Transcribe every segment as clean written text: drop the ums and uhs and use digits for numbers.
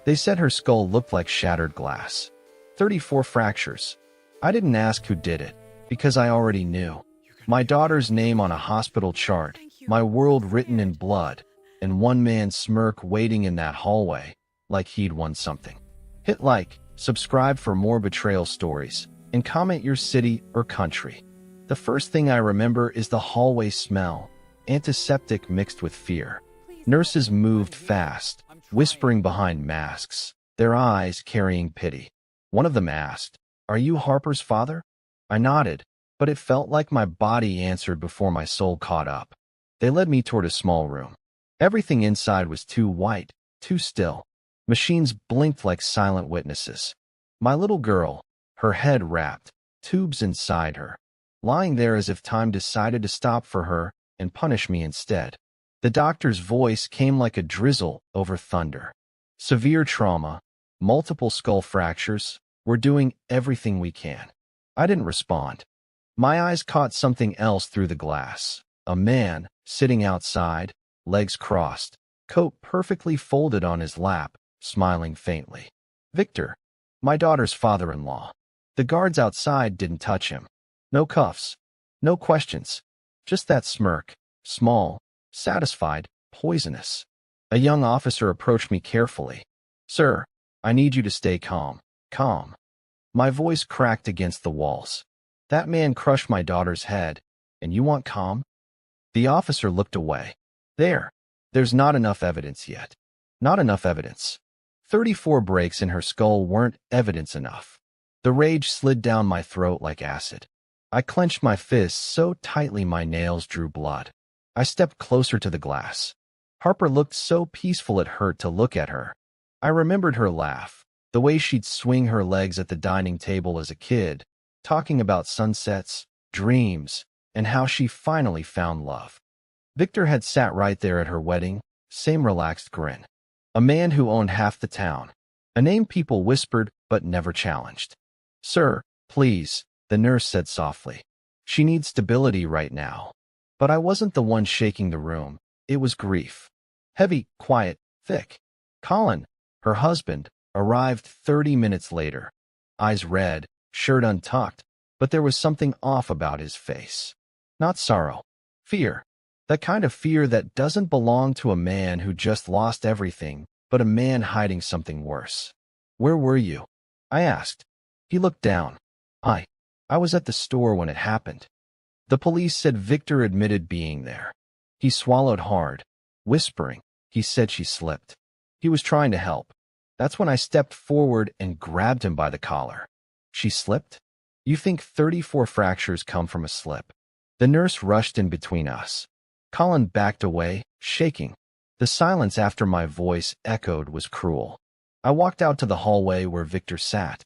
They said her skull looked like shattered glass. 34 fractures. I didn't ask who did it, because I already knew. My daughter's name on a hospital chart, my world written in blood, and one man's smirk waiting in that hallway, like he'd won something. Hit like, subscribe for more betrayal stories, and comment your city or country. The first thing I remember is the hallway smell, antiseptic mixed with fear. Nurses moved fast, whispering behind masks, their eyes carrying pity. One of them asked, "Are you Harper's father?" I nodded, but it felt like my body answered before my soul caught up. They led me toward a small room. Everything inside was too white, too still. Machines blinked like silent witnesses. My little girl, her head wrapped, tubes inside her, lying there as if time decided to stop for her and punish me instead. The doctor's voice came like a drizzle over thunder. Severe trauma, multiple skull fractures, we're doing everything we can. I didn't respond. My eyes caught something else through the glass. A man, sitting outside, legs crossed, coat perfectly folded on his lap, smiling faintly. Victor, my daughter's father-in-law. The guards outside didn't touch him. No cuffs, no questions, just that smirk, small, satisfied, poisonous. A young officer approached me carefully. "Sir, I need you to stay calm, calm." My voice cracked against the walls. That man crushed my daughter's head, and you want calm? The officer looked away. There's not enough evidence yet. Not enough evidence. 34 breaks in her skull weren't evidence enough. The rage slid down my throat like acid. I clenched my fists so tightly my nails drew blood. I stepped closer to the glass. Harper looked so peaceful it hurt to look at her. I remembered her laugh, the way she'd swing her legs at the dining table as a kid, talking about sunsets, dreams, and how she finally found love. Victor had sat right there at her wedding, same relaxed grin. A man who owned half the town. A name people whispered but never challenged. "Sir, please," the nurse said softly. "She needs stability right now." But I wasn't the one shaking the room. It was grief. Heavy, quiet, thick. Colin, her husband, arrived 30 minutes later. Eyes red, shirt untucked, but there was something off about his face. Not sorrow. Fear. That kind of fear that doesn't belong to a man who just lost everything, but a man hiding something worse. "Where were you?" I asked. He looked down. I was at the store when it happened." The police said Victor admitted being there. He swallowed hard, whispering. He said she slipped. He was trying to help. That's when I stepped forward and grabbed him by the collar. "She slipped? You think 34 fractures come from a slip?" The nurse rushed in between us. Colin backed away, shaking. The silence after my voice echoed was cruel. I walked out to the hallway where Victor sat.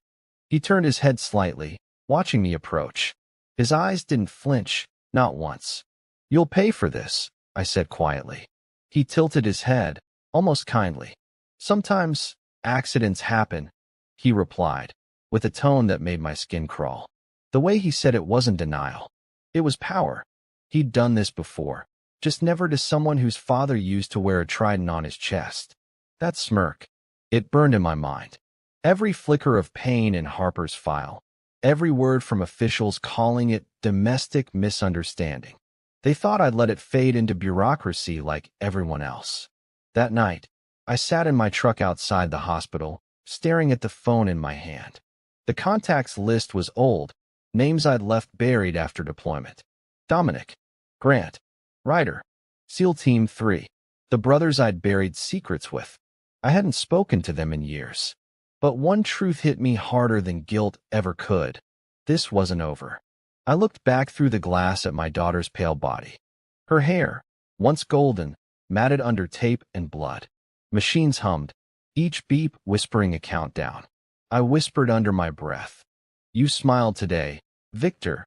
He turned his head slightly, watching me approach. His eyes didn't flinch, not once. "You'll pay for this," I said quietly. He tilted his head, almost kindly. "Sometimes accidents happen," he replied, with a tone that made my skin crawl. The way he said it wasn't denial. It was power. He'd done this before, just never to someone whose father used to wear a trident on his chest. That smirk. It burned in my mind. Every flicker of pain in Harper's file. Every word from officials calling it domestic misunderstanding. They thought I'd let it fade into bureaucracy like everyone else. That night, I sat in my truck outside the hospital, staring at the phone in my hand. The contacts list was old, names I'd left buried after deployment. Dominic, Grant, Ryder, SEAL Team 3, the brothers I'd buried secrets with. I hadn't spoken to them in years. But one truth hit me harder than guilt ever could. This wasn't over. I looked back through the glass at my daughter's pale body. Her hair, once golden, matted under tape and blood. Machines hummed, each beep whispering a countdown. I whispered under my breath, "You smiled today, Victor."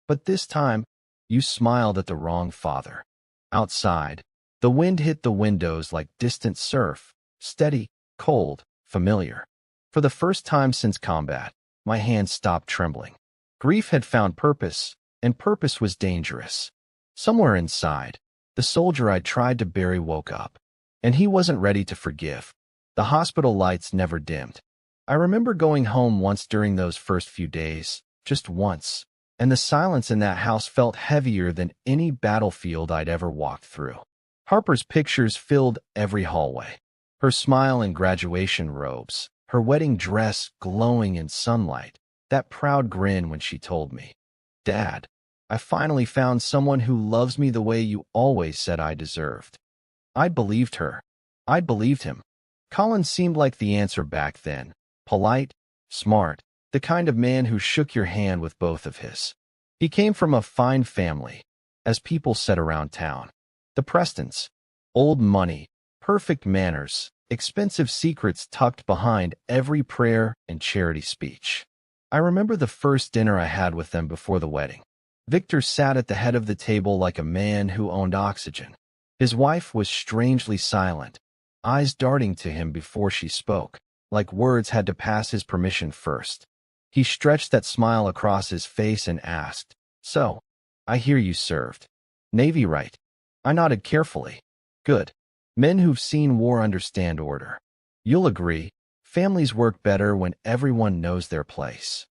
But this time, you smiled at the wrong father. Outside, the wind hit the windows like distant surf, steady, cold, familiar. For the first time since combat, my hands stopped trembling. Grief had found purpose, and purpose was dangerous. Somewhere inside, the soldier I'd tried to bury woke up, and he wasn't ready to forgive. The hospital lights never dimmed. I remember going home once during those first few days, just once, and the silence in that house felt heavier than any battlefield I'd ever walked through. Harper's pictures filled every hallway. Her smile in graduation robes, her wedding dress glowing in sunlight, that proud grin when she told me, "Dad, I finally found someone who loves me the way you always said I deserved." I believed her. I believed him. Colin seemed like the answer back then. Polite, smart, the kind of man who shook your hand with both of his. He came from a fine family, as people said around town. The Prestons. Old money, perfect manners, expensive secrets tucked behind every prayer and charity speech. I remember the first dinner I had with them before the wedding. Victor sat at the head of the table like a man who owned oxygen. His wife was strangely silent, eyes darting to him before she spoke, like words had to pass his permission first. He stretched that smile across his face and asked, "So, I hear you served. Navy, right?" I nodded carefully. "Good. Men who've seen war understand order. You'll agree, families work better when everyone knows their place."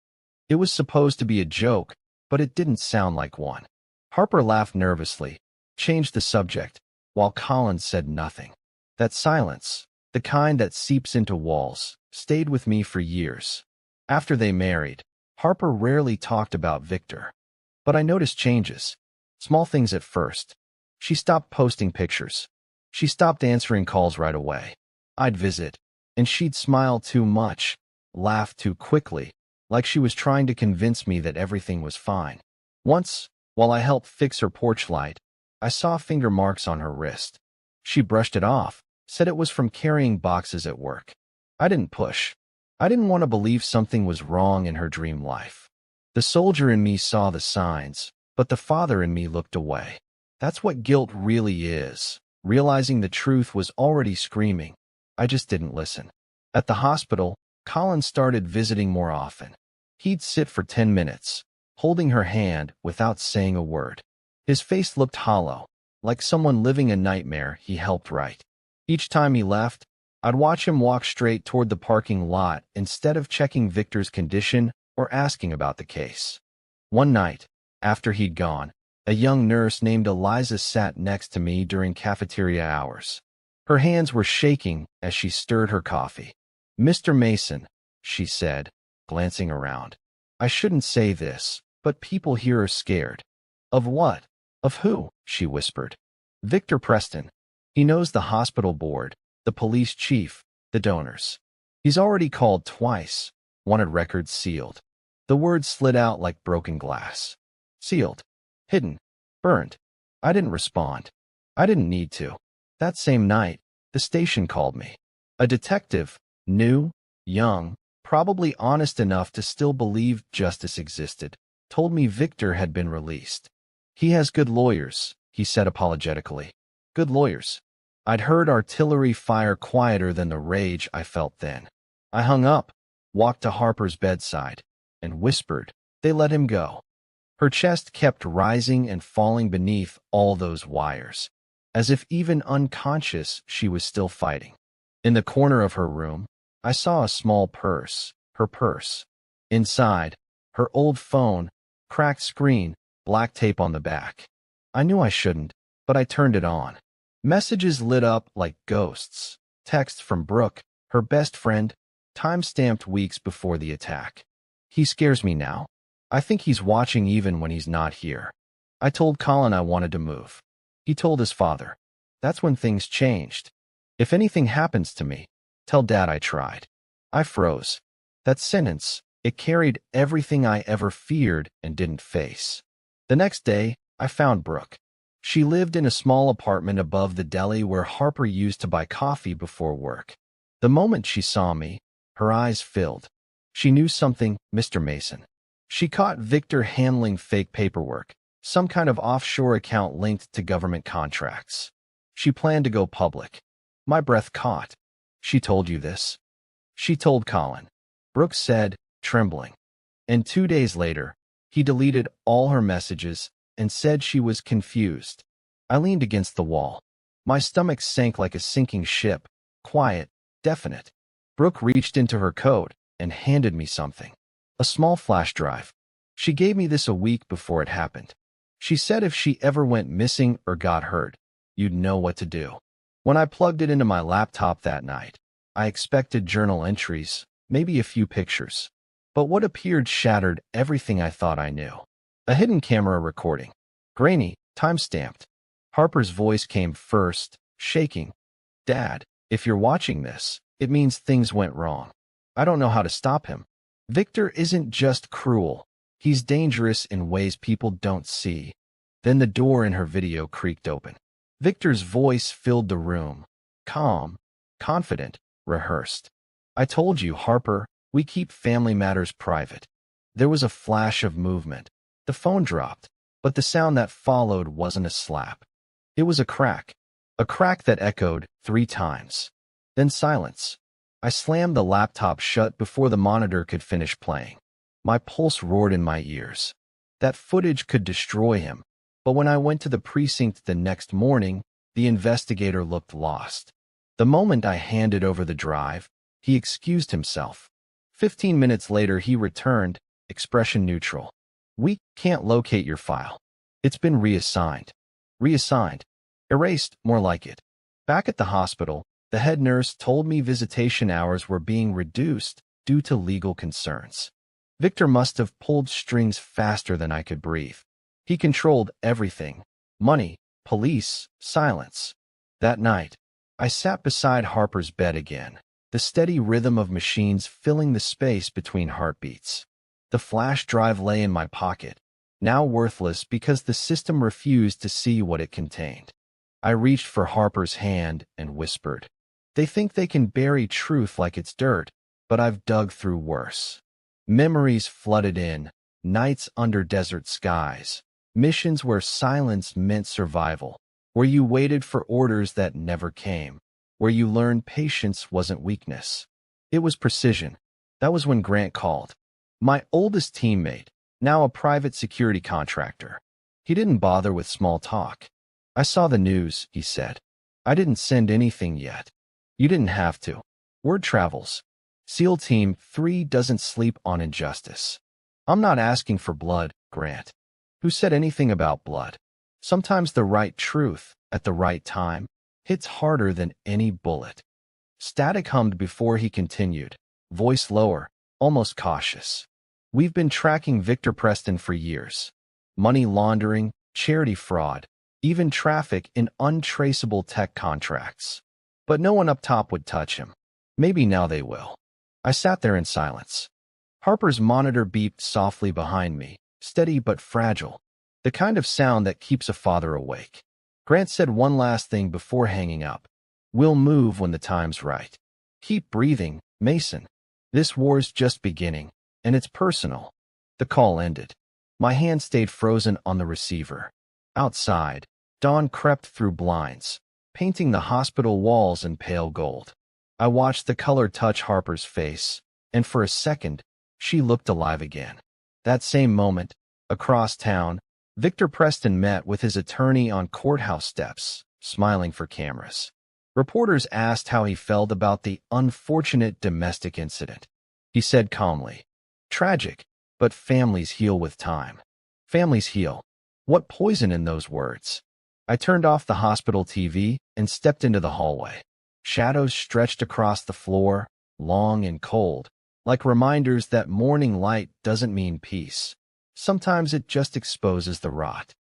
It was supposed to be a joke, but it didn't sound like one. Harper laughed nervously, changed the subject, while Colin said nothing. That silence, the kind that seeps into walls, stayed with me for years. After they married, Harper rarely talked about Victor. But I noticed changes. Small things at first. She stopped posting pictures. She stopped answering calls right away. I'd visit, and she'd smile too much, laugh too quickly, like she was trying to convince me that everything was fine. Once, while I helped fix her porch light, I saw finger marks on her wrist. She brushed it off, said it was from carrying boxes at work. I didn't push. I didn't want to believe something was wrong in her dream life. The soldier in me saw the signs, but the father in me looked away. That's what guilt really is. Realizing the truth was already screaming. I just didn't listen. At the hospital, Colin started visiting more often. He'd sit for 10 minutes, holding her hand without saying a word. His face looked hollow, like someone living a nightmare he helped write. Each time he left, I'd watch him walk straight toward the parking lot instead of checking Victor's condition or asking about the case. One night, after he'd gone, a young nurse named Eliza sat next to me during cafeteria hours. Her hands were shaking as she stirred her coffee. "Mr. Mason," she said, glancing around. "I shouldn't say this, but people here are scared." "Of what?" "Of who?" she whispered. "Victor Preston. He knows the hospital board, the police chief, the donors. He's already called twice, wanted records sealed." The words slid out like broken glass. Sealed. Hidden. Burned. I didn't respond. I didn't need to. That same night, the station called me. A detective, new, young, probably honest enough to still believe justice existed, told me Victor had been released. "He has good lawyers," he said apologetically. Good lawyers. I'd heard artillery fire quieter than the rage I felt then. I hung up, walked to Harper's bedside, and whispered, "They let him go." Her chest kept rising and falling beneath all those wires, as if even unconscious she was still fighting. In the corner of her room, I saw a small purse, her purse. Inside, her old phone, cracked screen, black tape on the back. I knew I shouldn't, but I turned it on. Messages lit up like ghosts. Text from Brooke, her best friend, time-stamped weeks before the attack. "He scares me now. I think he's watching even when he's not here." I told Colin I wanted to move. He told his father. That's when things changed. "If anything happens to me, tell Dad I tried." I froze. That sentence, it carried everything I ever feared and didn't face. The next day, I found Brooke. She lived in a small apartment above the deli where Harper used to buy coffee before work. The moment she saw me, her eyes filled. She knew something, Mr. Mason. She caught Victor handling fake paperwork, some kind of offshore account linked to government contracts. She planned to go public. My breath caught. "She told you this?" "She told Colin," Brooke said, trembling. And 2 days later, he deleted all her messages and said she was confused. I leaned against the wall. My stomach sank like a sinking ship, quiet, Definite. Brooke reached into her coat and handed me something. A small flash drive. She gave me this a week before it happened. She said if she ever went missing or got hurt, you'd know what to do. When I plugged it into my laptop that night, I expected journal entries, maybe a few pictures. But what appeared shattered everything I thought I knew. A hidden camera recording. Grainy, time-stamped. Harper's voice came first, shaking. Dad, if you're watching this, it means things went wrong. I don't know how to stop him. Victor isn't just cruel. He's dangerous in ways people don't see. Then the door in her video creaked open. Victor's voice filled the room. Calm, confident, rehearsed. I told you, Harper, we keep family matters private. There was a flash of movement. The phone dropped, but the sound that followed wasn't a slap. It was a crack that echoed 3 times. Then silence. I slammed the laptop shut before the monitor could finish playing. My pulse roared in my ears. That footage could destroy him, but when I went to the precinct the next morning, the investigator looked lost. The moment I handed over the drive, he excused himself. 15 minutes later, he returned, expression neutral. We can't locate your file. It's been reassigned. Reassigned. Erased, more like it. Back at the hospital, the head nurse told me visitation hours were being reduced due to legal concerns. Victor must have pulled strings faster than I could breathe. He controlled everything. Money, police, silence. That night, I sat beside Harper's bed again, the steady rhythm of machines filling the space between heartbeats. The flash drive lay in my pocket, now worthless because the system refused to see what it contained. I reached for Harper's hand and whispered, "They think they can bury truth like it's dirt, but I've dug through worse." Memories flooded in, nights under desert skies, missions where silence meant survival, where you waited for orders that never came, where you learned patience wasn't weakness. It was precision. That was when Grant called. My oldest teammate, now a private security contractor. He didn't bother with small talk. "I saw the news," he said. "I didn't send anything yet." "You didn't have to. Word travels. SEAL Team 3 doesn't sleep on injustice." "I'm not asking for blood, Grant." "Who said anything about blood?" "Sometimes the right truth, at the right time, hits harder than any bullet." Static hummed before he continued, voice lower, almost cautious. "We've been tracking Victor Preston for years. Money laundering, charity fraud, even traffic in untraceable tech contracts. But no one up top would touch him. Maybe now they will." I sat there in silence. Harper's monitor beeped softly behind me, steady but fragile, the kind of sound that keeps a father awake. Grant said one last thing before hanging up. "We'll move when the time's right. Keep breathing, Mason. This war's just beginning, and it's personal." The call ended. My hand stayed frozen on the receiver. Outside, dawn crept through blinds, painting the hospital walls in pale gold. I watched the color touch Harper's face, and for a second, she looked alive again. That same moment, across town, Victor Preston met with his attorney on courthouse steps, smiling for cameras. Reporters asked how he felt about the unfortunate domestic incident. He said calmly, "Tragic, but families heal with time." Families heal. What poison in those words? I turned off the hospital TV and stepped into the hallway. Shadows stretched across the floor, long and cold, like reminders that morning light doesn't mean peace. Sometimes it just exposes the rot.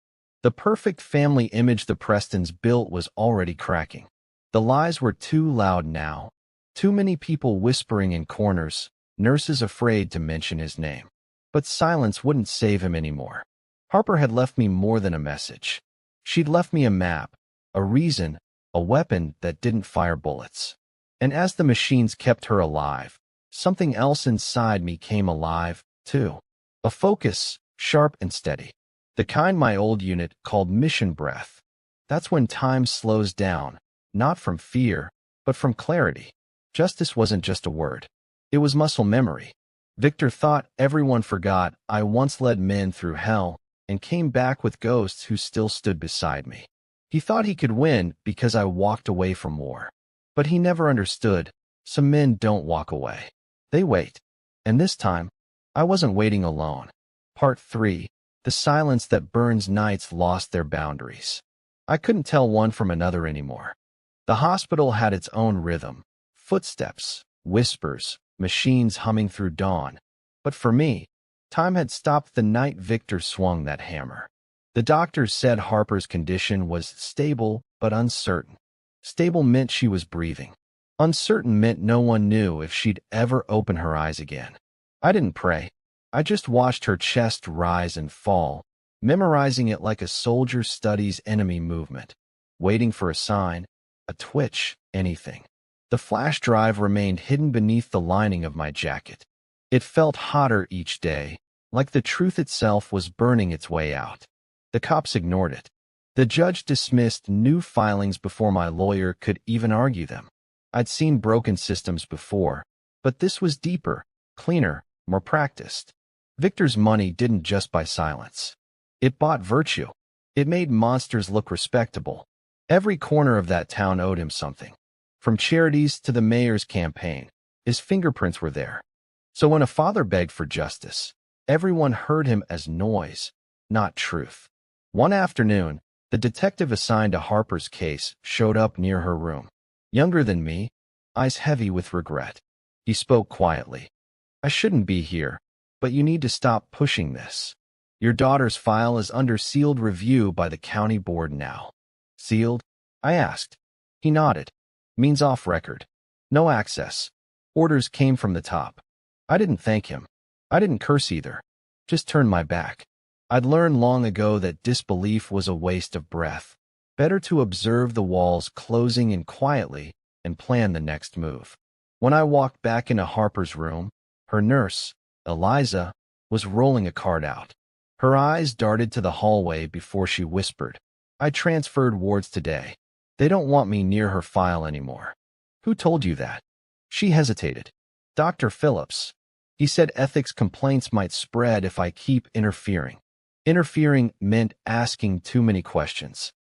The perfect family image the Prestons built was already cracking. The lies were too loud now. Too many people whispering in corners, nurses afraid to mention his name. But silence wouldn't save him anymore. Harper had left me more than a message. She'd left me a map, a reason, a weapon that didn't fire bullets. And as the machines kept her alive, something else inside me came alive, too. A focus, sharp and steady. The kind my old unit called mission breath. That's when time slows down, not from fear, but from clarity. Justice wasn't just a word. It was muscle memory. Victor thought everyone forgot I once led men through hell and came back with ghosts who still stood beside me. He thought he could win because I walked away from war. But he never understood. Some men don't walk away. They wait. And this time, I wasn't waiting alone. Part 3. The silence that burns nights lost their boundaries. I couldn't tell one from another anymore. The hospital had its own rhythm. Footsteps, whispers, machines humming through dawn. But for me, time had stopped the night Victor swung that hammer. The doctors said Harper's condition was stable but uncertain. Stable meant she was breathing. Uncertain meant no one knew if she'd ever open her eyes again. I didn't pray. I just watched her chest rise and fall, memorizing it like a soldier studies enemy movement, waiting for a sign, a twitch, anything. The flash drive remained hidden beneath the lining of my jacket. It felt hotter each day, like the truth itself was burning its way out. The cops ignored it. The judge dismissed new filings before my lawyer could even argue them. I'd seen broken systems before, but this was deeper, cleaner, more practiced. Victor's money didn't just buy silence. It bought virtue. It made monsters look respectable. Every corner of that town owed him something. From charities to the mayor's campaign, his fingerprints were there. So when a father begged for justice, everyone heard him as noise, not truth. One afternoon, the detective assigned to Harper's case showed up near her room. Younger than me, eyes heavy with regret. He spoke quietly. I shouldn't be here, but you need to stop pushing this. Your daughter's file is under sealed review by the county board now. Sealed? I asked. He nodded. Means off record. No access. Orders came from the top. I didn't thank him. I didn't curse either. Just turned my back. I'd learned long ago that disbelief was a waste of breath. Better to observe the walls closing in quietly and plan the next move. When I walked back into Harper's room, her nurse, Eliza, was rolling a card out. Her eyes darted to the hallway before she whispered, I transferred wards today. They don't want me near her file anymore. Who told you that? She hesitated. Dr. Phillips. He said ethics complaints might spread if I keep interfering. Interfering meant asking too many questions.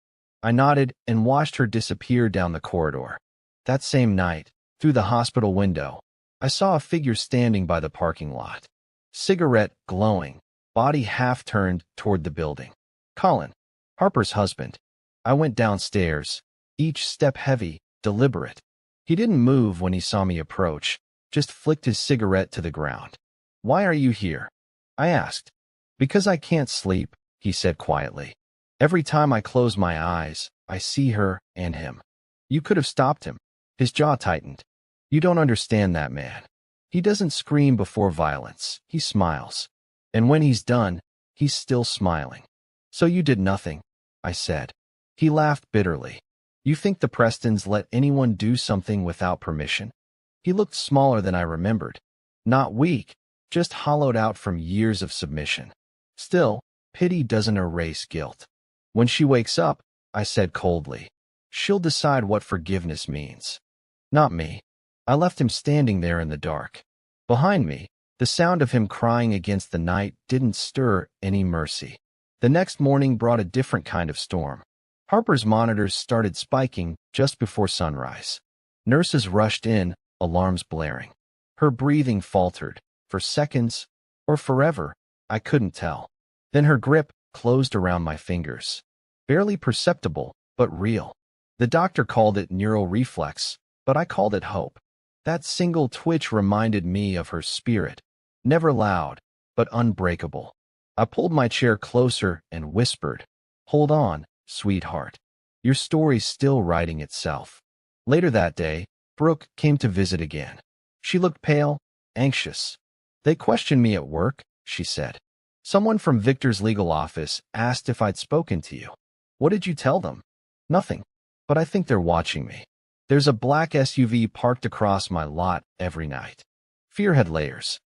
I nodded and watched her disappear down the corridor. That same night, through the hospital window, I saw a figure standing by the parking lot. Cigarette glowing, body half turned toward the building. Colin, Harper's husband. I went downstairs, each step heavy, deliberate. He didn't move when he saw me approach, just flicked his cigarette to the ground. Why are you here? I asked. Because I can't sleep, he said quietly. Every time I close my eyes, I see her and him. You could have stopped him. His jaw tightened. You don't understand that man. He doesn't scream before violence. He smiles. And when he's done, he's still smiling. So you did nothing, I said. He laughed bitterly. You think the Prestons let anyone do something without permission? He looked smaller than I remembered. Not weak, just hollowed out from years of submission. Still, pity doesn't erase guilt. When she wakes up, I said coldly, she'll decide what forgiveness means. Not me. I left him standing there in the dark. Behind me, the sound of him crying against the night didn't stir any mercy. The next morning brought a different kind of storm. Harper's monitors started spiking just before sunrise. Nurses rushed in, alarms blaring. Her breathing faltered, for seconds, or forever, I couldn't tell. Then her grip closed around my fingers. Barely perceptible, but real. The doctor called it neural reflex, but I called it hope. That single twitch reminded me of her spirit, never loud, but unbreakable. I pulled my chair closer and whispered, hold on, sweetheart. Your story's still writing itself. Later that day, Brooke came to visit again. She looked pale, anxious. They questioned me at work, she said. Someone from Victor's legal office asked if I'd spoken to you. What did you tell them? Nothing. But I think they're watching me. There's a black SUV parked across my lot every night. Fear had layers.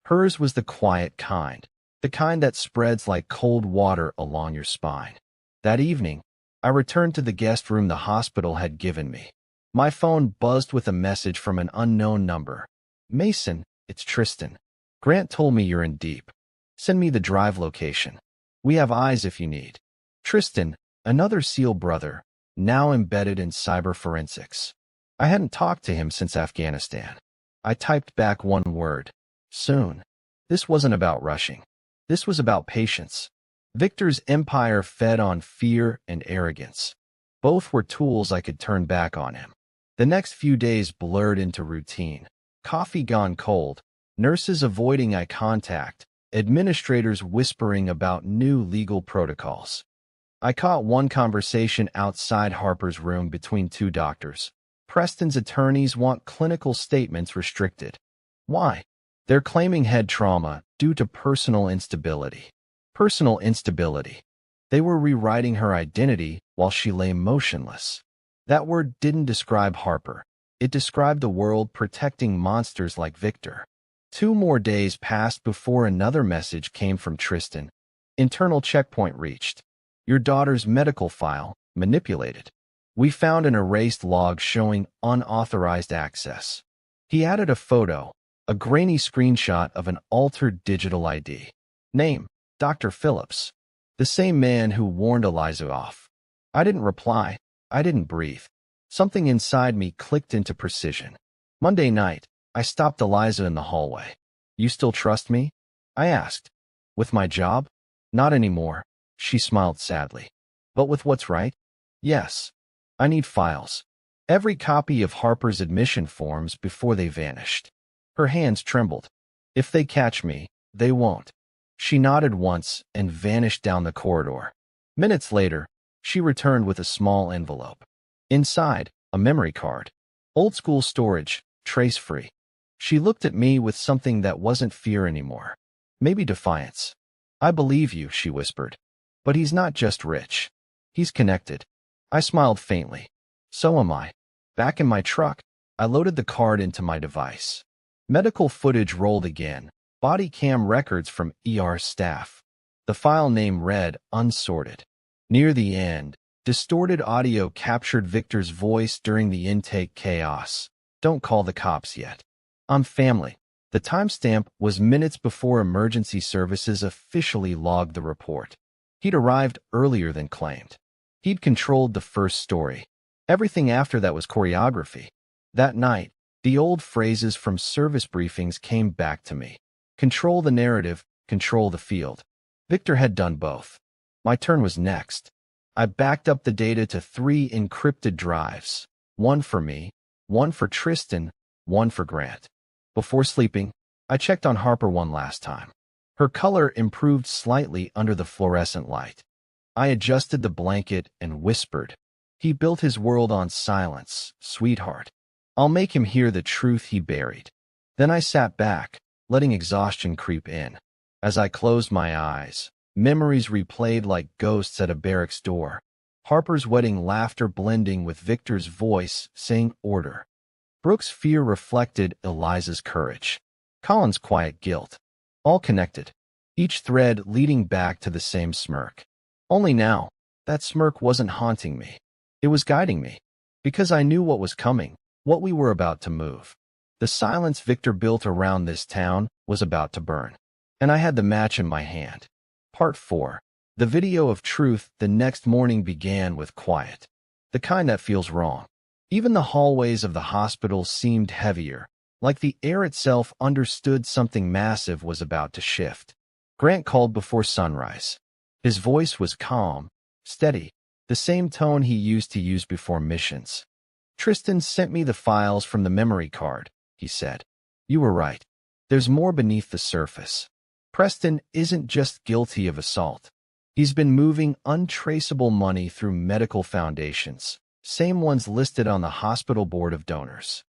Hers was the quiet kind, the kind that spreads like cold water along your spine. That evening, I returned to the guest room the hospital had given me. My phone buzzed with a message from an unknown number. Mason, it's Tristan. Grant told me you're in deep. Send me the drive location. We have eyes if you need. Tristan, another SEAL brother, now embedded in cyber forensics. I hadn't talked to him since Afghanistan. I typed back one word. Soon. This wasn't about rushing. This was about patience. Victor's empire fed on fear and arrogance. Both were tools I could turn back on him. The next few days blurred into routine. Coffee gone cold, nurses avoiding eye contact, administrators whispering about new legal protocols. I caught one conversation outside Harper's room between two doctors. Preston's attorneys want clinical statements restricted. Why? They're claiming head trauma due to personal instability. Personal instability. They were rewriting her identity while she lay motionless. That word didn't describe Harper. It described a world protecting monsters like Victor. 2 more days passed before another message came from Tristan. Internal checkpoint reached. Your daughter's medical file manipulated. We found an erased log showing unauthorized access. He added a photo, a grainy screenshot of an altered digital ID. Name, Dr. Phillips. The same man who warned Eliza off. I didn't reply. I didn't breathe. Something inside me clicked into precision. Monday night, I stopped Eliza in the hallway. You still trust me? I asked. With my job? Not anymore. She smiled sadly. But with what's right? Yes. I need files. Every copy of Harper's admission forms before they vanished. Her hands trembled. If they catch me, they won't. She nodded once and vanished down the corridor. Minutes later, she returned with a small envelope. Inside, a memory card. Old-school storage, trace-free. She looked at me with something that wasn't fear anymore. Maybe defiance. I believe you, she whispered. But he's not just rich. He's connected. I smiled faintly. So am I. Back in my truck, I loaded the card into my device. Medical footage rolled again. Body cam records from ER staff. The file name read unsorted. Near the end, distorted audio captured Victor's voice during the intake chaos. Don't call the cops yet. I'm family. The timestamp was minutes before emergency services officially logged the report. He'd arrived earlier than claimed. He'd controlled the first story. Everything after that was choreography. That night, the old phrases from service briefings came back to me. Control the narrative, control the field. Victor had done both. My turn was next. I backed up the data to 3 encrypted drives. One for me, one for Tristan, one for Grant. Before sleeping, I checked on Harper one last time. Her color improved slightly under the fluorescent light. I adjusted the blanket and whispered. He built his world on silence, sweetheart. I'll make him hear the truth he buried. Then I sat back, letting exhaustion creep in. As I closed my eyes, memories replayed like ghosts at a barracks door. Harper's wedding laughter blending with Victor's voice saying order. Brooke's fear reflected Eliza's courage. Colin's quiet guilt. All connected. Each thread leading back to the same smirk. Only now, that smirk wasn't haunting me. It was guiding me. Because I knew what was coming, what we were about to move. The silence Victor built around this town was about to burn. And I had the match in my hand. Part 4. The video of truth the next morning began with quiet. The kind that feels wrong. Even the hallways of the hospital seemed heavier, like the air itself understood something massive was about to shift. Grant called before sunrise. His voice was calm, steady, the same tone he used to use before missions. Tristan sent me the files from the memory card, he said. You were right. There's more beneath the surface. Preston isn't just guilty of assault. He's been moving untraceable money through medical foundations, same ones listed on the hospital board of donors.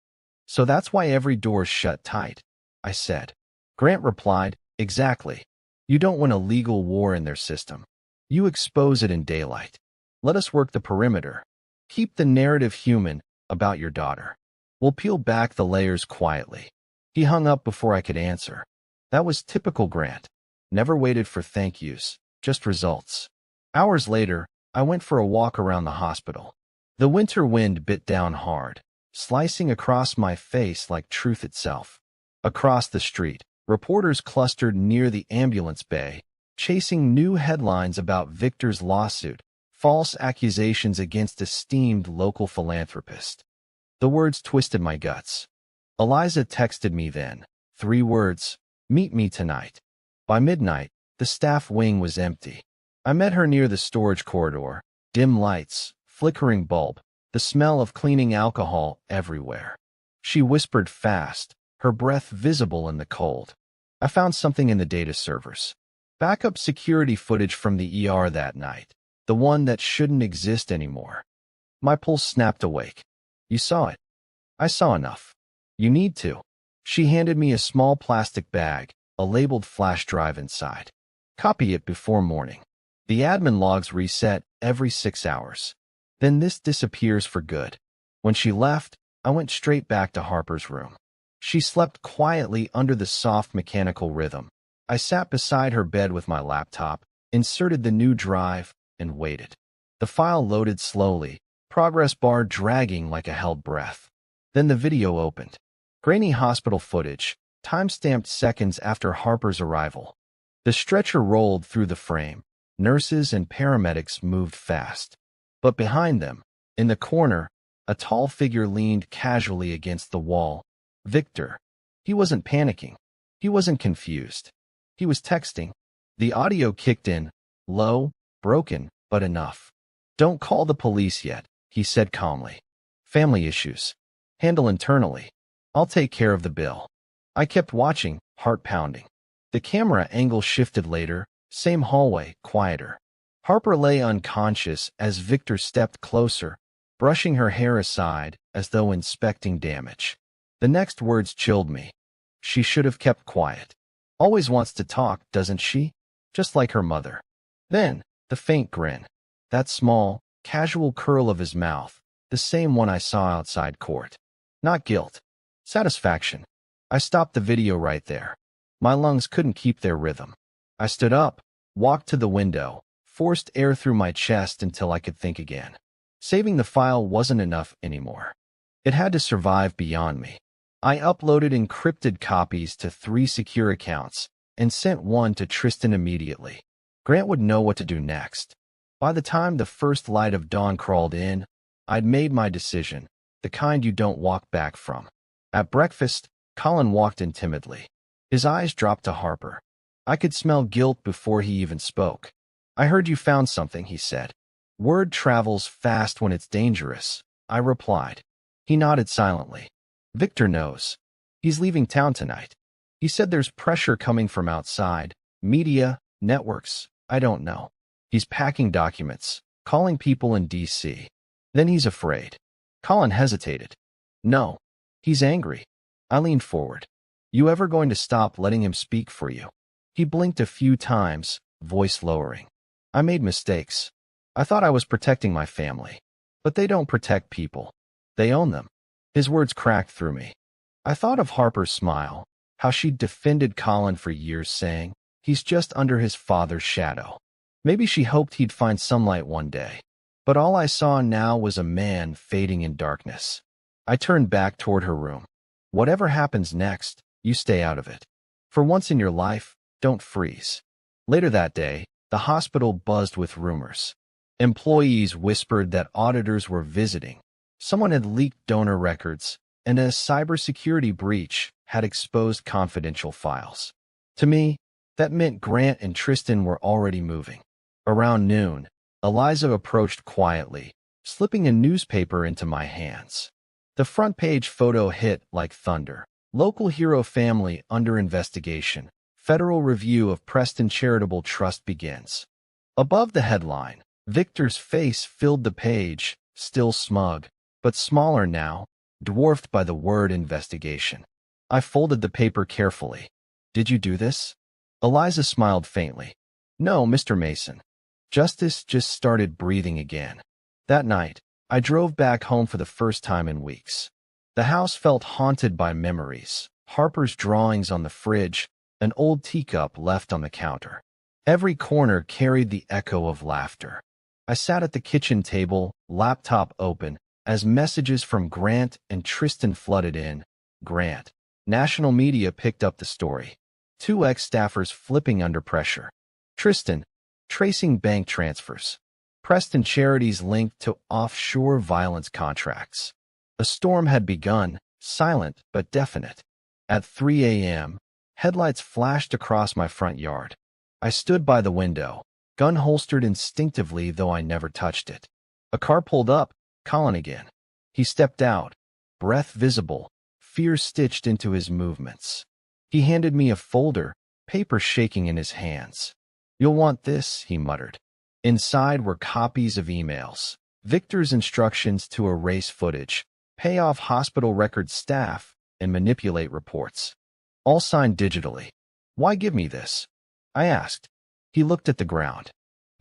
So that's why every door's shut tight, I said. Grant replied, exactly. You don't win a legal war in their system. You expose it in daylight. Let us work the perimeter. Keep the narrative human about your daughter. We'll peel back the layers quietly. He hung up before I could answer. That was typical Grant. Never waited for thank yous, just results. Hours later, I went for a walk around the hospital. The winter wind bit down hard, slicing across my face like truth itself. Across the street, reporters clustered near the ambulance bay, chasing new headlines about Victor's lawsuit, false accusations against esteemed local philanthropist. The words twisted my guts. Eliza texted me then. 3 words. Meet me tonight. By midnight, the staff wing was empty. I met her near the storage corridor. Dim lights, flickering bulb, the smell of cleaning alcohol everywhere. She whispered fast, her breath visible in the cold. I found something in the data servers. Backup security footage from the ER that night. The one that shouldn't exist anymore. My pulse snapped awake. You saw it. I saw enough. You need to. She handed me a small plastic bag, a labeled flash drive inside. Copy it before morning. The admin logs reset every 6 hours. Then this disappears for good. When she left, I went straight back to Harper's room. She slept quietly under the soft mechanical rhythm. I sat beside her bed with my laptop, inserted the new drive, and waited. The file loaded slowly, progress bar dragging like a held breath. Then the video opened. Grainy hospital footage, time-stamped seconds after Harper's arrival. The stretcher rolled through the frame. Nurses and paramedics moved fast. But behind them, in the corner, a tall figure leaned casually against the wall. Victor. He wasn't panicking. He wasn't confused. He was texting. The audio kicked in, low, broken, but enough. Don't call the police yet, he said calmly. Family issues. Handle internally. I'll take care of the bill. I kept watching, heart pounding. The camera angle shifted later, same hallway, quieter. Harper lay unconscious as Victor stepped closer, brushing her hair aside as though inspecting damage. The next words chilled me. She should have kept quiet. Always wants to talk, doesn't she? Just like her mother. Then, the faint grin. That small, casual curl of his mouth, the same one I saw outside court. Not guilt. Satisfaction. I stopped the video right there. My lungs couldn't keep their rhythm. I stood up, walked to the window, forced air through my chest until I could think again. Saving the file wasn't enough anymore. It had to survive beyond me. I uploaded encrypted copies to 3 secure accounts and sent one to Tristan immediately. Grant would know what to do next. By the time the first light of dawn crawled in, I'd made my decision, the kind you don't walk back from. At breakfast, Colin walked in timidly. His eyes dropped to Harper. I could smell guilt before he even spoke. I heard you found something, he said. Word travels fast when it's dangerous, I replied. He nodded silently. Victor knows. He's leaving town tonight. He said there's pressure coming from outside, media, networks, I don't know. He's packing documents, calling people in D.C. Then he's afraid. Colin hesitated. No. He's angry. I leaned forward. You ever going to stop letting him speak for you? He blinked a few times, voice lowering. I made mistakes. I thought I was protecting my family. But they don't protect people. They own them. His words cracked through me. I thought of Harper's smile, how she'd defended Colin for years saying, he's just under his father's shadow. Maybe she hoped he'd find sunlight one day. But all I saw now was a man fading in darkness. I turned back toward her room. Whatever happens next, you stay out of it. For once in your life, don't freeze. Later that day, the hospital buzzed with rumors. Employees whispered that auditors were visiting. Someone had leaked donor records, and a cybersecurity breach had exposed confidential files. To me, that meant Grant and Tristan were already moving. Around noon, Eliza approached quietly, slipping a newspaper into my hands. The front page photo hit like thunder. Local hero family under investigation. Federal review of Preston Charitable Trust begins. Above the headline, Victor's face filled the page, still smug, but smaller now, dwarfed by the word investigation. I folded the paper carefully. Did you do this? Eliza smiled faintly. No, Mr. Mason. Justice just started breathing again. That night, I drove back home for the first time in weeks. The house felt haunted by memories. Harper's drawings on the fridge, an old teacup left on the counter. Every corner carried the echo of laughter. I sat at the kitchen table, laptop open, as messages from Grant and Tristan flooded in. Grant. National media picked up the story. 2 ex-staffers flipping under pressure. Tristan. Tracing bank transfers. Preston charities linked to offshore violence contracts. A storm had begun, silent but definite. At 3 a.m., headlights flashed across my front yard. I stood by the window, gun holstered instinctively though I never touched it. A car pulled up, Colin again. He stepped out, breath visible, fear stitched into his movements. He handed me a folder, paper shaking in his hands. "You'll want this," he muttered. Inside were copies of emails, Victor's instructions to erase footage, pay off hospital record staff, and manipulate reports. All signed digitally. "Why give me this?" I asked. He looked at the ground.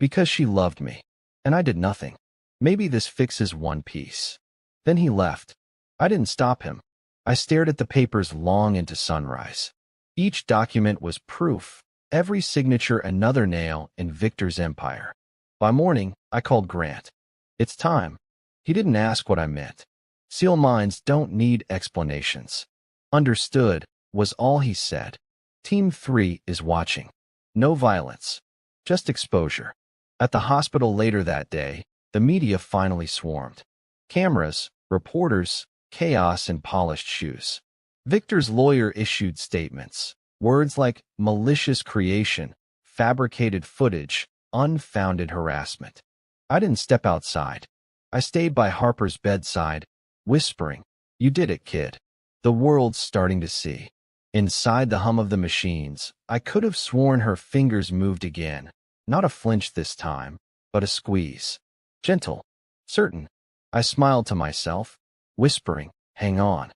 "Because she loved me, and I did nothing. Maybe this fixes one piece." Then he left. I didn't stop him. I stared at the papers long into sunrise. Each document was proof, every signature another nail in Victor's empire. By morning, I called Grant. "It's time." He didn't ask what I meant. SEAL minds don't need explanations. "Understood," was all he said. Team 3 is watching. No violence, just exposure. At the hospital later that day, the media finally swarmed. Cameras, reporters, chaos in polished shoes. Victor's lawyer issued statements. Words like malicious creation, fabricated footage, unfounded harassment. I didn't step outside. I stayed by Harper's bedside, whispering, "You did it, kid. The world's starting to see." Inside the hum of the machines, I could have sworn her fingers moved again. Not a flinch this time, but a squeeze. Gentle, certain. I smiled to myself, whispering, "Hang on.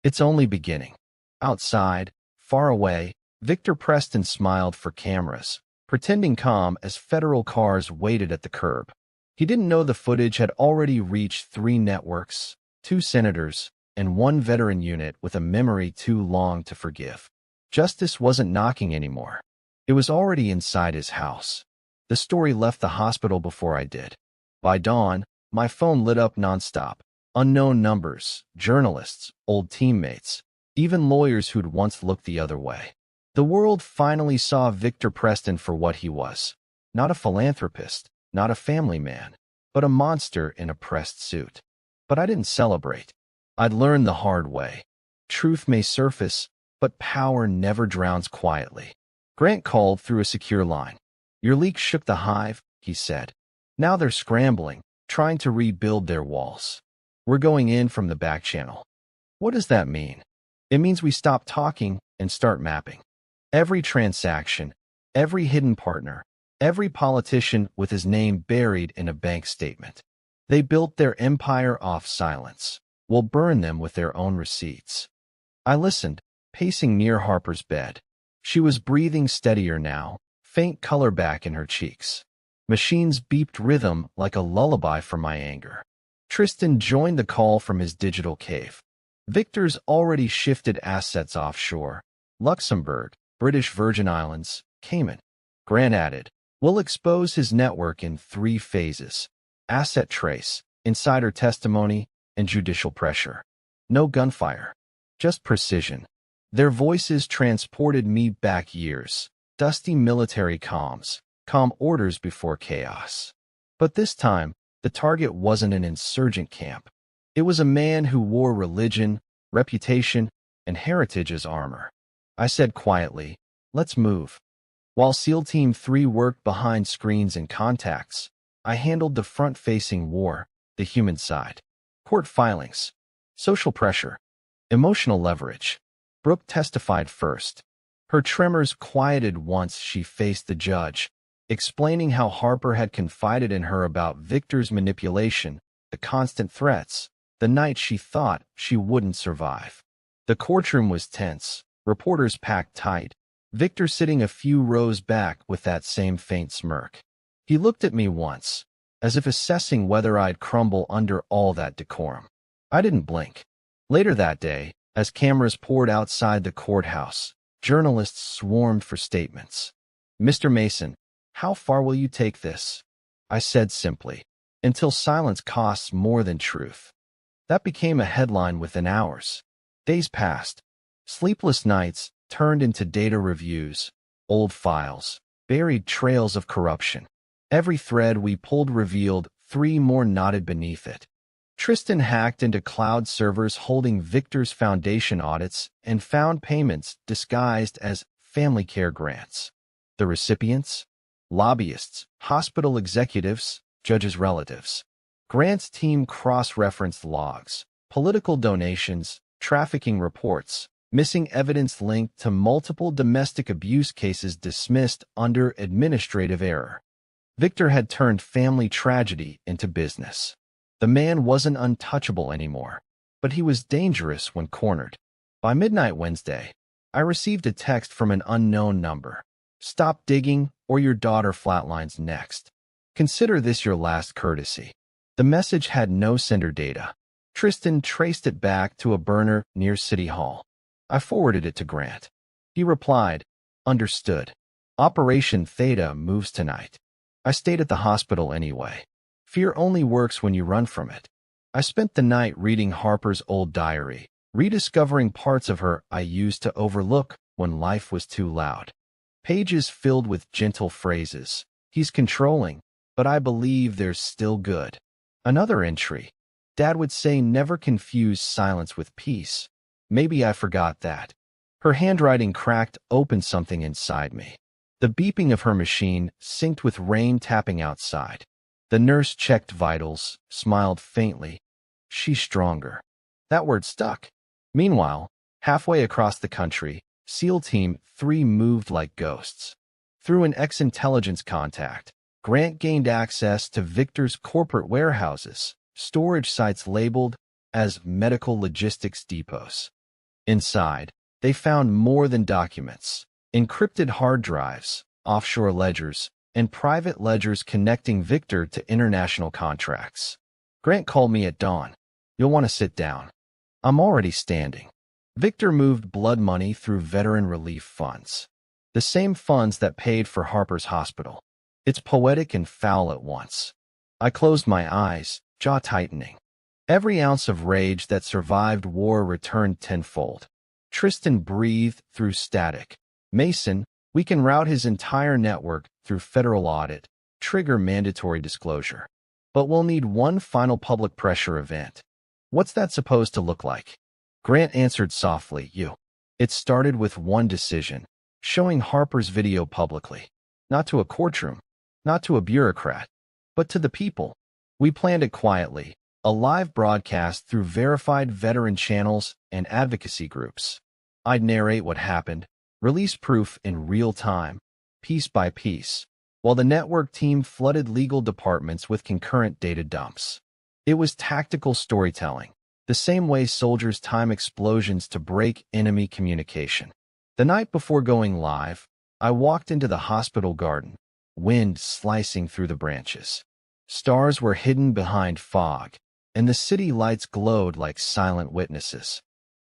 It's only beginning." Outside, far away, Victor Preston smiled for cameras, pretending calm as federal cars waited at the curb. He didn't know the footage had already reached 3 networks, 2 senators, and 1 veteran unit with a memory too long to forgive. Justice wasn't knocking anymore. It was already inside his house. The story left the hospital before I did. By dawn, my phone lit up nonstop. Unknown numbers, journalists, old teammates, even lawyers who'd once looked the other way. The world finally saw Victor Preston for what he was. Not a philanthropist, not a family man, but a monster in a pressed suit. But I didn't celebrate. I'd learned the hard way. Truth may surface, but power never drowns quietly. Grant called through a secure line. "Your leak shook the hive," he said. "Now they're scrambling, trying to rebuild their walls. We're going in from the back channel." What does that mean? It means we stop talking and start mapping. Every transaction, every hidden partner, every politician with his name buried in a bank statement. They built their empire off silence. We'll burn them with their own receipts. I listened, pacing near Harper's bed. She was breathing steadier now, faint color back in her cheeks. Machines beeped rhythm like a lullaby for my anger. Tristan joined the call from his digital cave. Victor's already shifted assets offshore. Luxembourg, British Virgin Islands, Cayman. Grant added, "We'll expose his network in 3 phases. Asset trace, insider testimony, and judicial pressure. No gunfire, just precision." Their voices transported me back years. Dusty military comms, calm orders before chaos. But this time, the target wasn't an insurgent camp. It was a man who wore religion, reputation, and heritage as armor. I said quietly, "Let's move." While SEAL Team 3 worked behind screens and contacts, I handled the front-facing war, the human side. Court filings, social pressure, emotional leverage. Brooke testified first. Her tremors quieted once she faced the judge, explaining how Harper had confided in her about Victor's manipulation, the constant threats, the night she thought she wouldn't survive. The courtroom was tense, reporters packed tight, Victor sitting a few rows back with that same faint smirk. He looked at me once, as if assessing whether I'd crumble under all that decorum. I didn't blink. Later that day, as cameras poured outside the courthouse, journalists swarmed for statements. "Mr. Mason, how far will you take this?" I said simply, "Until silence costs more than truth." That became a headline within hours. Days passed. Sleepless nights turned into data reviews, old files, buried trails of corruption. Every thread we pulled revealed 3 more knotted beneath it. Tristan hacked into cloud servers holding Victor's foundation audits and found payments disguised as family care grants. The recipients? Lobbyists, hospital executives, judges' relatives. Grant's team cross-referenced logs, political donations, trafficking reports, missing evidence linked to multiple domestic abuse cases dismissed under administrative error. Victor had turned family tragedy into business. The man wasn't untouchable anymore, but he was dangerous when cornered. By midnight Wednesday, I received a text from an unknown number. Stop digging or your daughter flatlines next. Consider this your last courtesy. The message had no sender data. Tristan traced it back to a burner near City Hall. I forwarded it to Grant. He replied, "Understood. Operation Theta moves tonight." I stayed at the hospital anyway. Fear only works when you run from it. I spent the night reading Harper's old diary, rediscovering parts of her I used to overlook when life was too loud. Pages filled with gentle phrases. He's controlling, but I believe there's still good. Another entry. Dad would say never confuse silence with peace. Maybe I forgot that. Her handwriting cracked open something inside me. The beeping of her machine synced with rain tapping outside. The nurse checked vitals, smiled faintly. She's stronger. That word stuck. Meanwhile, halfway across the country, SEAL Team 3 moved like ghosts. Through an ex-intelligence contact, Grant gained access to Victor's corporate warehouses, storage sites labeled as medical logistics depots. Inside, they found more than documents, encrypted hard drives, offshore ledgers, and private ledgers connecting Victor to international contracts. Grant called me at dawn. "You'll want to sit down." I'm already standing. Victor moved blood money through veteran relief funds. The same funds that paid for Harper's hospital. It's poetic and foul at once. I closed my eyes, jaw tightening. Every ounce of rage that survived war returned tenfold. Tristan breathed through static. "Mason, we can route his entire network through federal audit, trigger mandatory disclosure. But we'll need one final public pressure event." "What's that supposed to look like?" Grant answered softly, "You." It started with one decision, showing Harper's video publicly. Not to a courtroom, not to a bureaucrat, but to the people. We planned it quietly, a live broadcast through verified veteran channels and advocacy groups. I'd narrate what happened, release proof in real time, piece by piece, while the network team flooded legal departments with concurrent data dumps. It was tactical storytelling, the same way soldiers time explosions to break enemy communication. The night before going live, I walked into the hospital garden, wind slicing through the branches. Stars were hidden behind fog, and the city lights glowed like silent witnesses.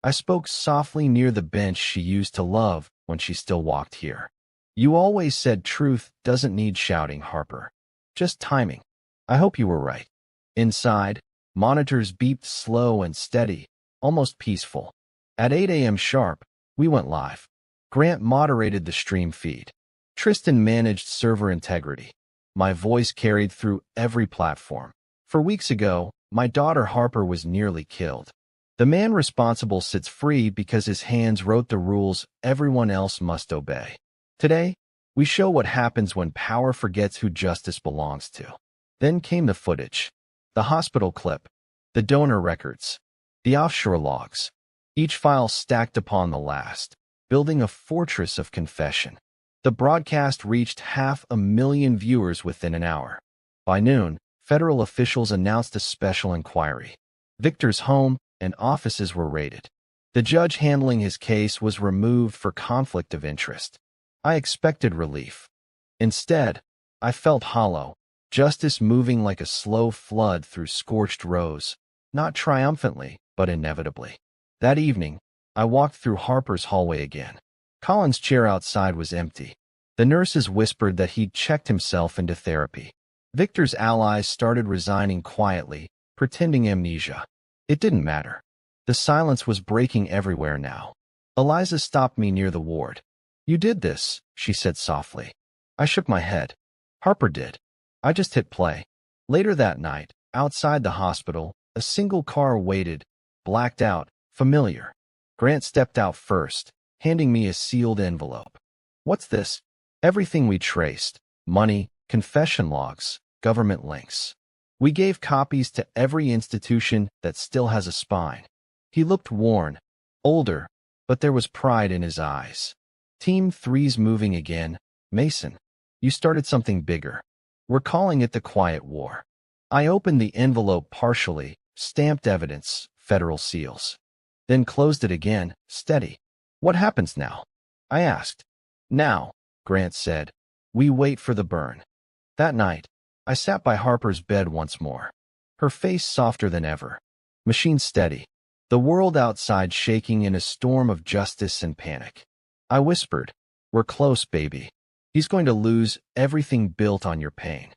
I spoke softly near the bench she used to love when she still walked here. "You always said truth doesn't need shouting, Harper. Just timing. I hope you were right." Inside, monitors beeped slow and steady, almost peaceful. At 8 a.m. sharp, we went live. Grant moderated the stream feed. Tristan managed server integrity. My voice carried through every platform. For weeks ago, my daughter Harper was nearly killed. The man responsible sits free because his hands wrote the rules everyone else must obey. Today, we show what happens when power forgets who justice belongs to. Then came the footage. The hospital clip, the donor records, the offshore logs, each file stacked upon the last, building a fortress of confession. The broadcast reached 500,000 viewers within an hour. By noon, federal officials announced a special inquiry. Victor's home and offices were raided. The judge handling his case was removed for conflict of interest. I expected relief. Instead, I felt hollow. Justice moving like a slow flood through scorched rows, not triumphantly, but inevitably. That evening, I walked through Harper's hallway again. Colin's chair outside was empty. The nurses whispered that he'd checked himself into therapy. Victor's allies started resigning quietly, pretending amnesia. It didn't matter. The silence was breaking everywhere now. Eliza stopped me near the ward. "You did this," she said softly. I shook my head. "Harper did. I just hit play." Later that night, outside the hospital, A single car waited, blacked out, familiar. Grant stepped out first, handing me a sealed envelope. What's this? Everything we traced. Money, confession logs, government links. We gave copies to every institution that still has a spine. He looked worn, older, but there was pride in his eyes. Team 3's moving again. Mason, you started something bigger. We're calling it the Quiet War. I opened the envelope partially, stamped evidence, federal seals. Then closed it again, steady. What happens now? I asked. Now, Grant said, we wait for the burn. That night, I sat by Harper's bed once more. Her face softer than ever. Machine steady. The world outside shaking in a storm of justice and panic. I whispered, we're close, baby. He's going to lose everything built on your pain.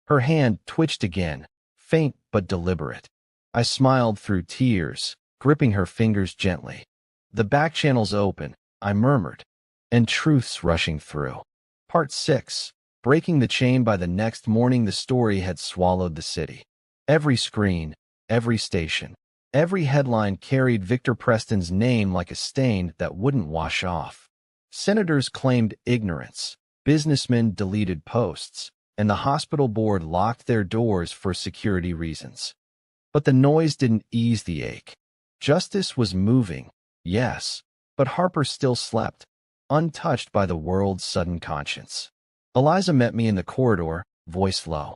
Her hand twitched again, faint but deliberate. I smiled through tears, gripping her fingers gently. The back channel's open, I murmured, and truth's rushing through. Part 6. Breaking the chain. By the next morning, the story had swallowed the city. Every screen, every station, every headline carried Victor Preston's name like a stain that wouldn't wash off. Senators claimed ignorance, businessmen deleted posts, and the hospital board locked their doors for security reasons. But the noise didn't ease the ache. Justice was moving, yes, but Harper still slept, untouched by the world's sudden conscience. Eliza met me in the corridor, voice low.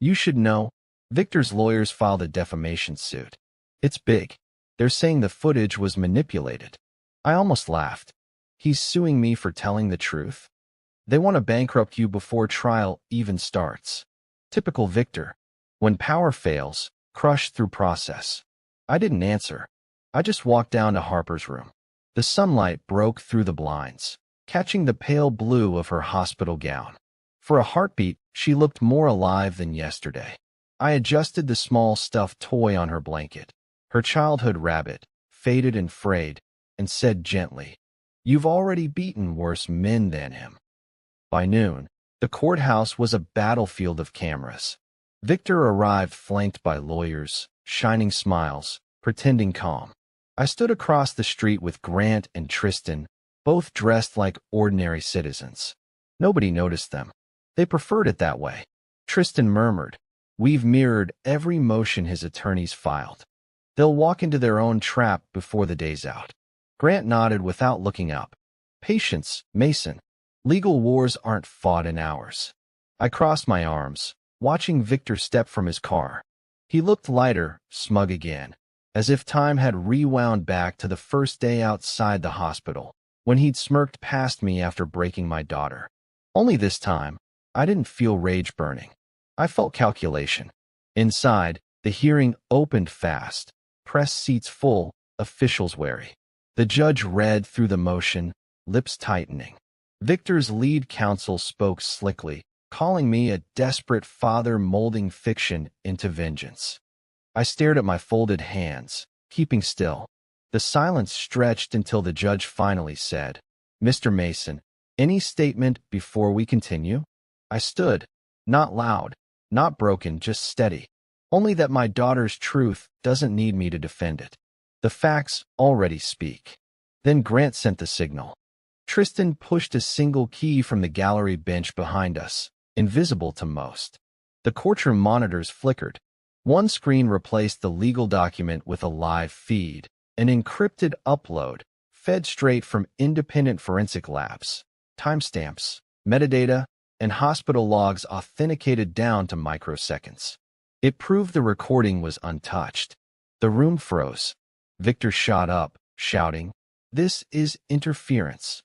You should know, Victor's lawyers filed a defamation suit. It's big. They're saying the footage was manipulated. I almost laughed. He's suing me for telling the truth? They want to bankrupt you before trial even starts. Typical Victor. When power fails, crushed through process. I didn't answer. I just walked down to Harper's room. The sunlight broke through the blinds, catching the pale blue of her hospital gown. For a heartbeat, she looked more alive than yesterday. I adjusted the small stuffed toy on her blanket, her childhood rabbit, faded and frayed, and said gently, You've already beaten worse men than him. By noon, the courthouse was a battlefield of cameras. Victor arrived flanked by lawyers, shining smiles, pretending calm. I stood across the street with Grant and Tristan, both dressed like ordinary citizens. Nobody noticed them. They preferred it that way. Tristan murmured, We've mirrored every motion his attorneys filed. They'll walk into their own trap before the day's out. Grant nodded without looking up. Patience, Mason. Legal wars aren't fought in hours. I crossed my arms, watching Victor step from his car. He looked lighter, smug again, as if time had rewound back to the first day outside the hospital, when he'd smirked past me after breaking my daughter. Only this time, I didn't feel rage burning. I felt calculation. Inside, the hearing opened fast, press seats full, officials wary. The judge read through the motion, lips tightening. Victor's lead counsel spoke slickly, calling me a desperate father molding fiction into vengeance. I stared at my folded hands, keeping still. The silence stretched until the judge finally said, Mr. Mason, any statement before we continue? I stood, not loud, not broken, just steady. Only that my daughter's truth doesn't need me to defend it. The facts already speak. Then Grant sent the signal. Tristan pushed a single key from the gallery bench behind us, invisible to most. The courtroom monitors flickered. One screen replaced the legal document with a live feed, an encrypted upload, fed straight from independent forensic labs. Timestamps, metadata, and hospital logs authenticated down to microseconds. It proved the recording was untouched. The room froze. Victor shot up, shouting, This is interference.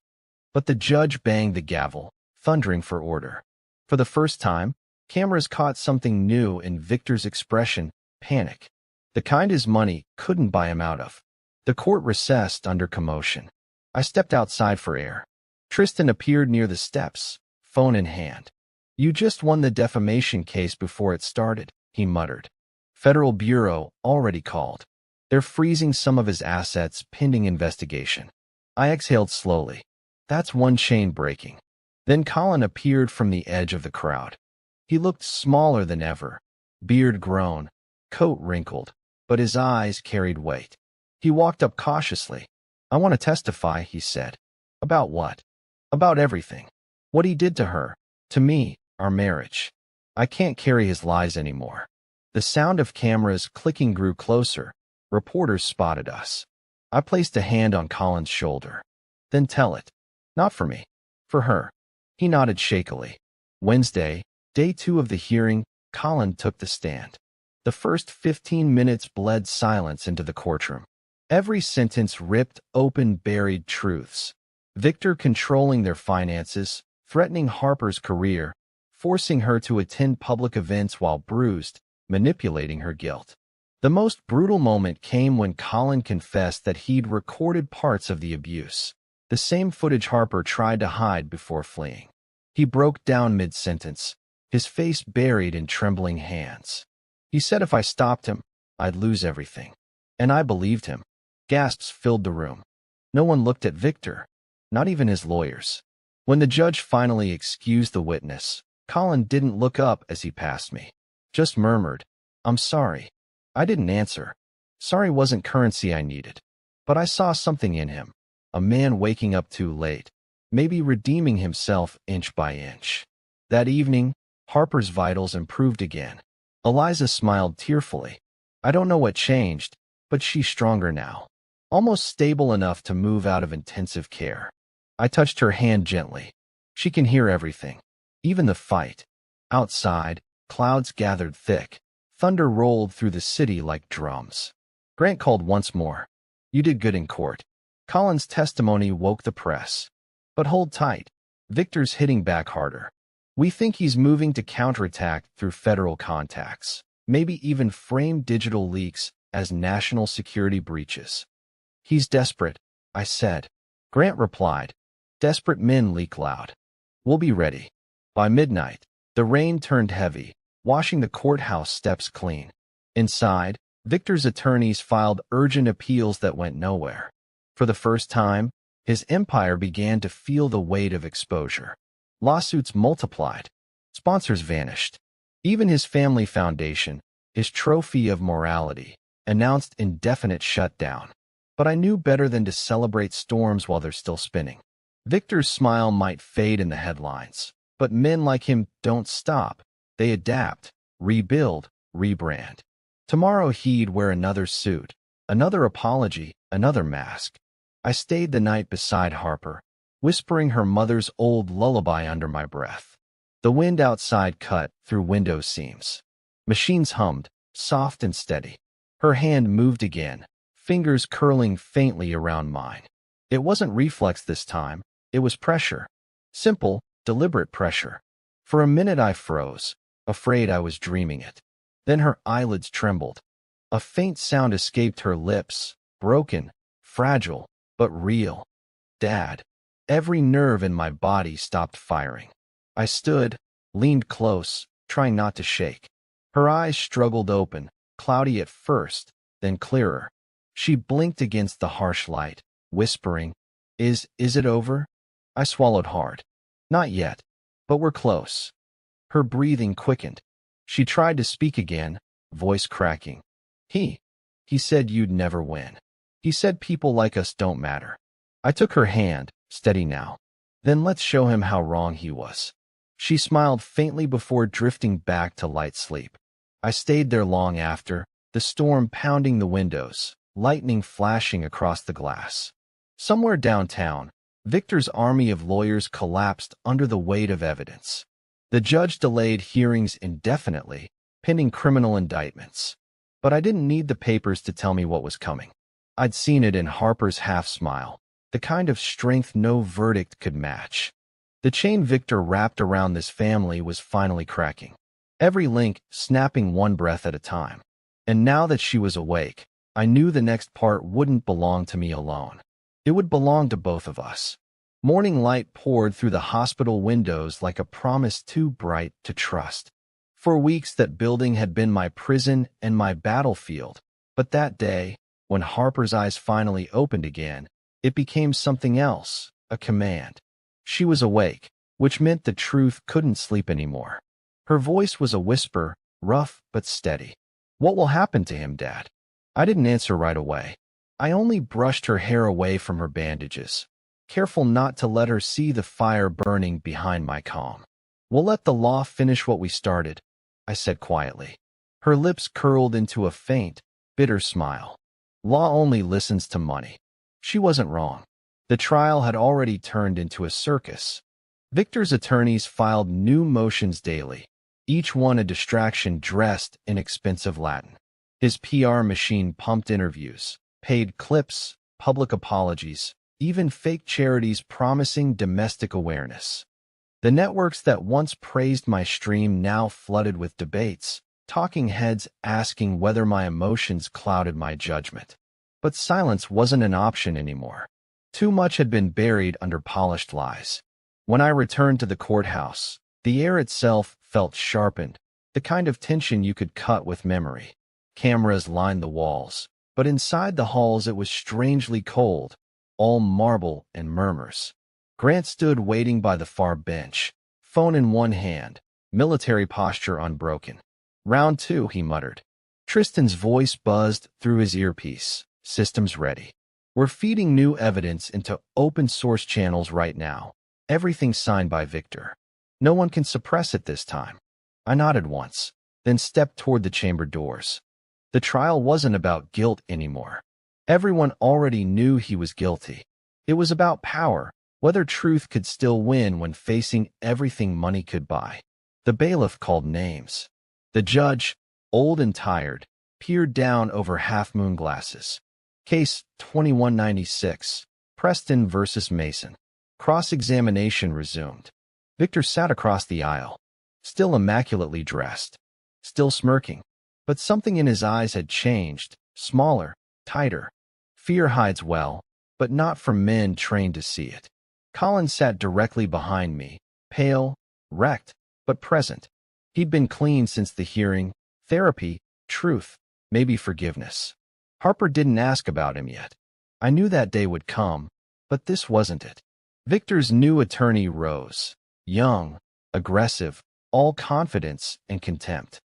But the judge banged the gavel, thundering for order. For the first time, cameras caught something new in Victor's expression, panic. The kind his money couldn't buy him out of. The court recessed under commotion. I stepped outside for air. Tristan appeared near the steps, phone in hand. You just won the defamation case before it started, he muttered. Federal Bureau already called. They're freezing some of his assets pending investigation. I exhaled slowly. That's one chain breaking. Then Colin appeared from the edge of the crowd. He looked smaller than ever, beard grown, coat wrinkled, but his eyes carried weight. He walked up cautiously. "I want to testify," he said. "About what?" "About everything. What he did to her, to me, our marriage. I can't carry his lies anymore." The sound of cameras clicking grew closer. Reporters spotted us. I placed a hand on Colin's shoulder. "Then tell it. Not for me. For her." He nodded shakily. Wednesday, day 2 of the hearing, Colin took the stand. The first 15 minutes bled silence into the courtroom. Every sentence ripped open buried truths. Victor controlling their finances, threatening Harper's career, forcing her to attend public events while bruised, manipulating her guilt. The most brutal moment came when Colin confessed that he'd recorded parts of the abuse, the same footage Harper tried to hide before fleeing. He broke down mid-sentence, his face buried in trembling hands. He said if I stopped him, I'd lose everything. And I believed him. Gasps filled the room. No one looked at Victor, not even his lawyers. When the judge finally excused the witness, Colin didn't look up as he passed me. Just murmured, "I'm sorry." I didn't answer. Sorry wasn't currency I needed. But I saw something in him. A man waking up too late, maybe redeeming himself inch by inch. That evening, Harper's vitals improved again. Eliza smiled tearfully. I don't know what changed, but she's stronger now. Almost stable enough to move out of intensive care. I touched her hand gently. She can hear everything, even the fight. Outside, clouds gathered thick. Thunder rolled through the city like drums. Grant called once more. "You did good in court." Colin's testimony woke the press. But hold tight. Victor's hitting back harder. "We think he's moving to counterattack through federal contacts, maybe even frame digital leaks as national security breaches." "He's desperate," I said. Grant replied, "Desperate men leak loud. We'll be ready." By midnight, the rain turned heavy, washing the courthouse steps clean. Inside, Victor's attorneys filed urgent appeals that went nowhere. For the first time, his empire began to feel the weight of exposure. Lawsuits multiplied. Sponsors vanished. Even his family foundation, his trophy of morality, announced indefinite shutdown. But I knew better than to celebrate storms while they're still spinning. Victor's smile might fade in the headlines, but men like him don't stop. They adapt, rebuild, rebrand. Tomorrow he'd wear another suit, another apology, another mask. I stayed the night beside Harper, whispering her mother's old lullaby under my breath. The wind outside cut through window seams. Machines hummed, soft and steady. Her hand moved again, fingers curling faintly around mine. It wasn't reflex this time, it was pressure. Simple, deliberate pressure. For a minute I froze, afraid I was dreaming it. Then her eyelids trembled. A faint sound escaped her lips, broken, fragile, but real. "Dad." Every nerve in my body stopped firing. I stood, leaned close, trying not to shake. Her eyes struggled open, cloudy at first, then clearer. She blinked against the harsh light, whispering, Is it over?" I swallowed hard. "Not yet, but we're close." Her breathing quickened. She tried to speak again, voice cracking. He said you'd never win. He said people like us don't matter." I took her hand, steady now. "Then let's show him how wrong he was." She smiled faintly before drifting back to light sleep. I stayed there long after, the storm pounding the windows, lightning flashing across the glass. Somewhere downtown, Victor's army of lawyers collapsed under the weight of evidence. The judge delayed hearings indefinitely, pending criminal indictments. But I didn't need the papers to tell me what was coming. I'd seen it in Harper's half-smile, the kind of strength no verdict could match. The chain Victor wrapped around this family was finally cracking, every link snapping one breath at a time. And now that she was awake, I knew the next part wouldn't belong to me alone. It would belong to both of us. Morning light poured through the hospital windows like a promise too bright to trust. For weeks that building had been my prison and my battlefield, but that day, when Harper's eyes finally opened again, it became something else, a command. She was awake, which meant the truth couldn't sleep anymore. Her voice was a whisper, rough but steady. "What will happen to him, Dad?" I didn't answer right away. I only brushed her hair away from her bandages, careful not to let her see the fire burning behind my calm. "We'll let the law finish what we started," I said quietly. Her lips curled into a faint, bitter smile. Law only listens to money. She wasn't wrong. The trial had already turned into a circus. Victor's attorneys filed new motions daily, each one a distraction dressed in expensive Latin. His PR machine pumped interviews, paid clips, public apologies, even fake charities promising domestic awareness. The networks that once praised my stream now flooded with debates, talking heads asking whether my emotions clouded my judgment. But silence wasn't an option anymore. Too much had been buried under polished lies. When I returned to the courthouse, the air itself felt sharpened, the kind of tension you could cut with memory. Cameras lined the walls, but inside the halls it was strangely cold, all marble and murmurs. Grant stood waiting by the far bench, phone in one hand, military posture unbroken. "Round two," he muttered. Tristan's voice buzzed through his earpiece. "Systems ready. We're feeding new evidence into open-source channels right now. Everything signed by Victor. No one can suppress it this time." I nodded once, then stepped toward the chamber doors. The trial wasn't about guilt anymore. Everyone already knew he was guilty. It was about power, whether truth could still win when facing everything money could buy. The bailiff called names. The judge, old and tired, peered down over half-moon glasses. "Case 2196, Preston versus Mason." Cross-examination resumed. Victor sat across the aisle, still immaculately dressed, still smirking. But something in his eyes had changed, smaller, tighter. Fear hides well, but not for men trained to see it. Colin sat directly behind me, pale, wrecked, but present. He'd been clean since the hearing, therapy, truth, maybe forgiveness. Harper didn't ask about him yet. I knew that day would come, but this wasn't it. Victor's new attorney rose, young, aggressive, all confidence and contempt.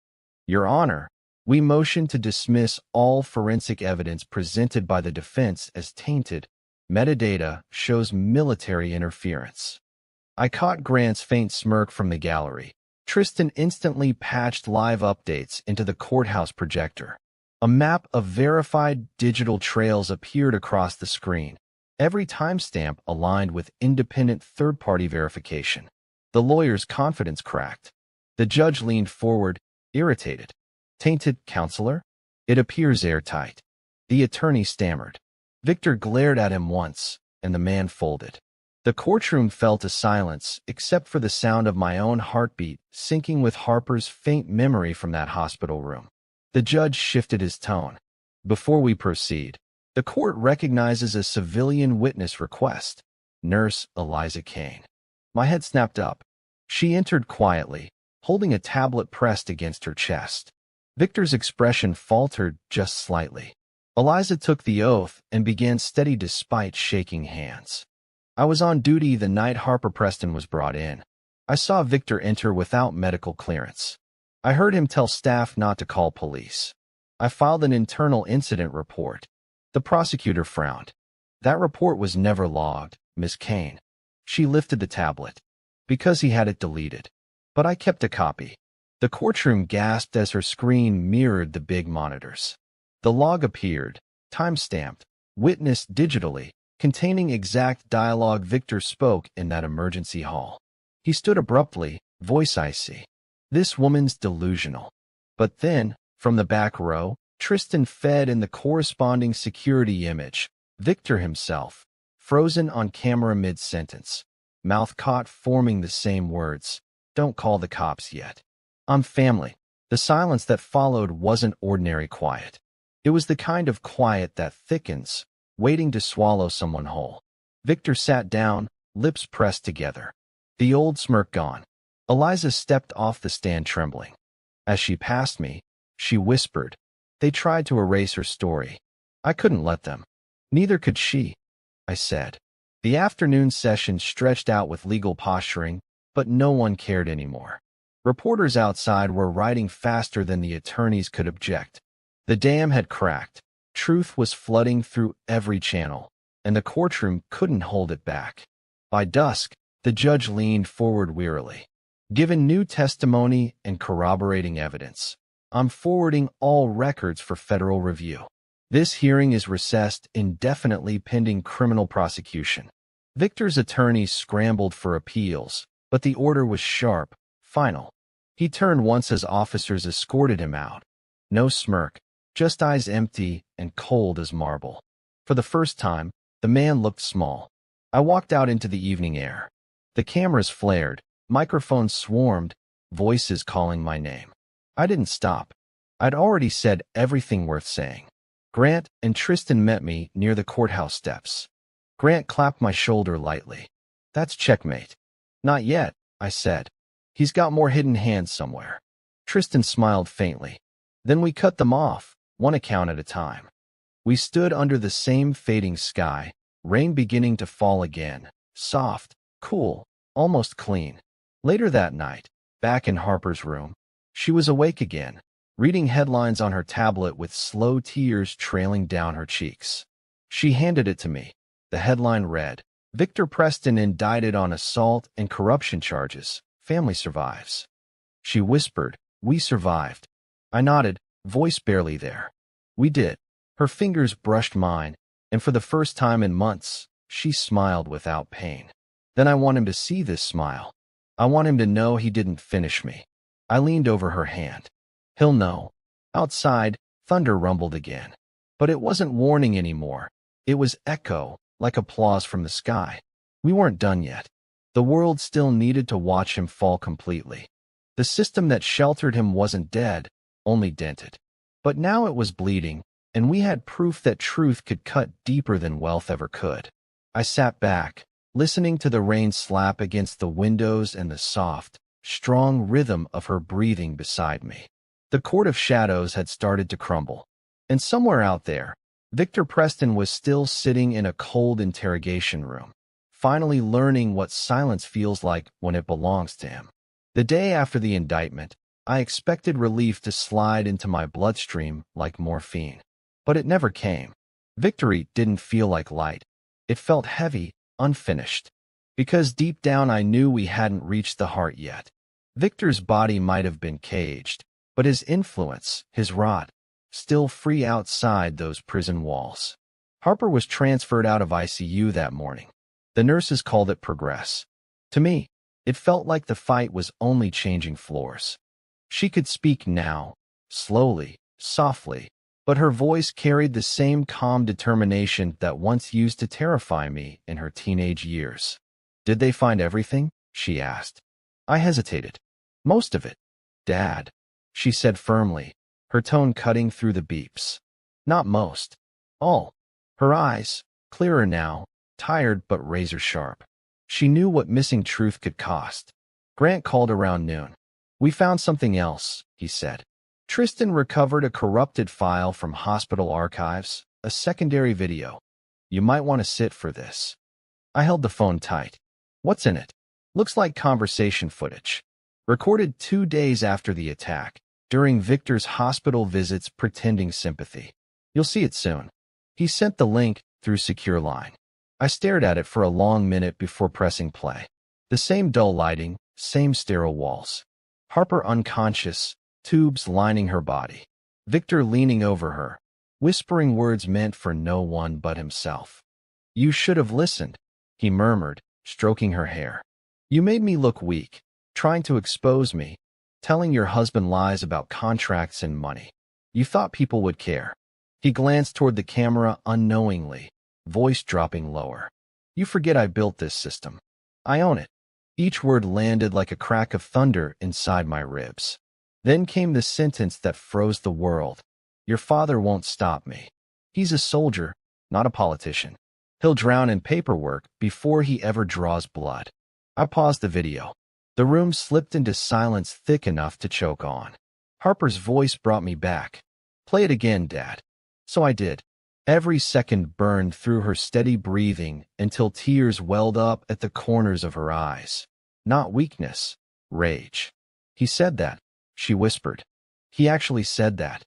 "Your Honor, we motion to dismiss all forensic evidence presented by the defense as tainted. Metadata shows military interference." I caught Grant's faint smirk from the gallery. Tristan instantly patched live updates into the courthouse projector. A map of verified digital trails appeared across the screen, every timestamp aligned with independent third-party verification. The lawyer's confidence cracked. The judge leaned forward, irritated. "Tainted, counselor? It appears airtight." The attorney stammered. Victor glared at him once, and the man folded. The courtroom fell to silence, except for the sound of my own heartbeat syncing with Harper's faint memory from that hospital room. The judge shifted his tone. "Before we proceed, the court recognizes a civilian witness request. Nurse Eliza Kane." My head snapped up. She entered quietly, holding a tablet pressed against her chest. Victor's expression faltered just slightly. Eliza took the oath and began steady despite shaking hands. "I was on duty the night Harper Preston was brought in. I saw Victor enter without medical clearance. I heard him tell staff not to call police. I filed an internal incident report." The prosecutor frowned. "That report was never logged, Miss Kane." She lifted the tablet. "Because he had it deleted. But I kept a copy." The courtroom gasped as her screen mirrored the big monitors. The log appeared, time-stamped, witnessed digitally, containing exact dialogue Victor spoke in that emergency hall. He stood abruptly, voice icy. "This woman's delusional." But then, from the back row, Tristan fed in the corresponding security image, Victor himself, frozen on camera mid-sentence, mouth caught forming the same words, "Don't call the cops yet. I'm family." The silence that followed wasn't ordinary quiet. It was the kind of quiet that thickens, waiting to swallow someone whole. Victor sat down, lips pressed together. The old smirk gone. Eliza stepped off the stand trembling. As she passed me, she whispered. They tried to erase her story. I couldn't let them. Neither could she, I said. The afternoon session stretched out with legal posturing, but no one cared anymore. Reporters outside were writing faster than the attorneys could object. The dam had cracked. Truth was flooding through every channel, and the courtroom couldn't hold it back. By dusk, the judge leaned forward wearily. Given new testimony and corroborating evidence, I'm forwarding all records for federal review. This hearing is recessed indefinitely pending criminal prosecution. Victor's attorneys scrambled for appeals, but the order was sharp, final. He turned once as officers escorted him out. No smirk, just eyes empty and cold as marble. For the first time, the man looked small. I walked out into the evening air. The cameras flared, microphones swarmed, voices calling my name. I didn't stop. I'd already said everything worth saying. Grant and Tristan met me near the courthouse steps. Grant clapped my shoulder lightly. That's checkmate. Not yet, I said. He's got more hidden hands somewhere. Tristan smiled faintly. Then we cut them off, one account at a time. We stood under the same fading sky, rain beginning to fall again, soft, cool, almost clean. Later that night, back in Harper's room, she was awake again, reading headlines on her tablet with slow tears trailing down her cheeks. She handed it to me. The headline read, Victor Preston indicted on assault and corruption charges. Family survives. She whispered, we survived. I nodded, voice barely there. We did. Her fingers brushed mine, and for the first time in months, she smiled without pain. Then I want him to see this smile. I want him to know he didn't finish me. I leaned over her hand. He'll know. Outside, thunder rumbled again. But it wasn't warning anymore. It was echo, like applause from the sky. We weren't done yet. The world still needed to watch him fall completely. The system that sheltered him wasn't dead, only dented. But now it was bleeding, and we had proof that truth could cut deeper than wealth ever could. I sat back, listening to the rain slap against the windows and the soft, strong rhythm of her breathing beside me. The court of shadows had started to crumble. And somewhere out there, Victor Preston was still sitting in a cold interrogation room, finally learning what silence feels like when it belongs to him. The day after the indictment, I expected relief to slide into my bloodstream like morphine. But it never came. Victory didn't feel like light. It felt heavy, unfinished. Because deep down I knew we hadn't reached the heart yet. Victor's body might have been caged, but his influence, his rot, still free outside those prison walls. Harper was transferred out of ICU that morning. The nurses called it progress. To me, it felt like the fight was only changing floors. She could speak now, slowly, softly, but her voice carried the same calm determination that once used to terrify me in her teenage years. Did they find everything? She asked. I hesitated. Most of it, Dad, she said firmly, her tone cutting through the beeps. Not most. All. Her eyes, clearer now, tired but razor sharp. She knew what missing truth could cost. Grant called around noon. We found something else, he said. Tristan recovered a corrupted file from hospital archives, a secondary video. You might want to sit for this. I held the phone tight. What's in it? Looks like conversation footage. Recorded 2 days after the attack, during Victor's hospital visits pretending sympathy. You'll see it soon. He sent the link through secure line. I stared at it for a long minute before pressing play. The same dull lighting, same sterile walls. Harper unconscious, tubes lining her body. Victor leaning over her, whispering words meant for no one but himself. You should have listened, he murmured, stroking her hair. You made me look weak, trying to expose me, telling your husband lies about contracts and money. You thought people would care. He glanced toward the camera unknowingly, voice dropping lower. You forget I built this system. I own it. Each word landed like a crack of thunder inside my ribs. Then came the sentence that froze the world. Your father won't stop me. He's a soldier, not a politician. He'll drown in paperwork before he ever draws blood. I paused the video. The room slipped into silence thick enough to choke on. Harper's voice brought me back. Play it again, Dad. So I did. Every second burned through her steady breathing until tears welled up at the corners of her eyes. Not weakness, rage. He said that, she whispered. He actually said that.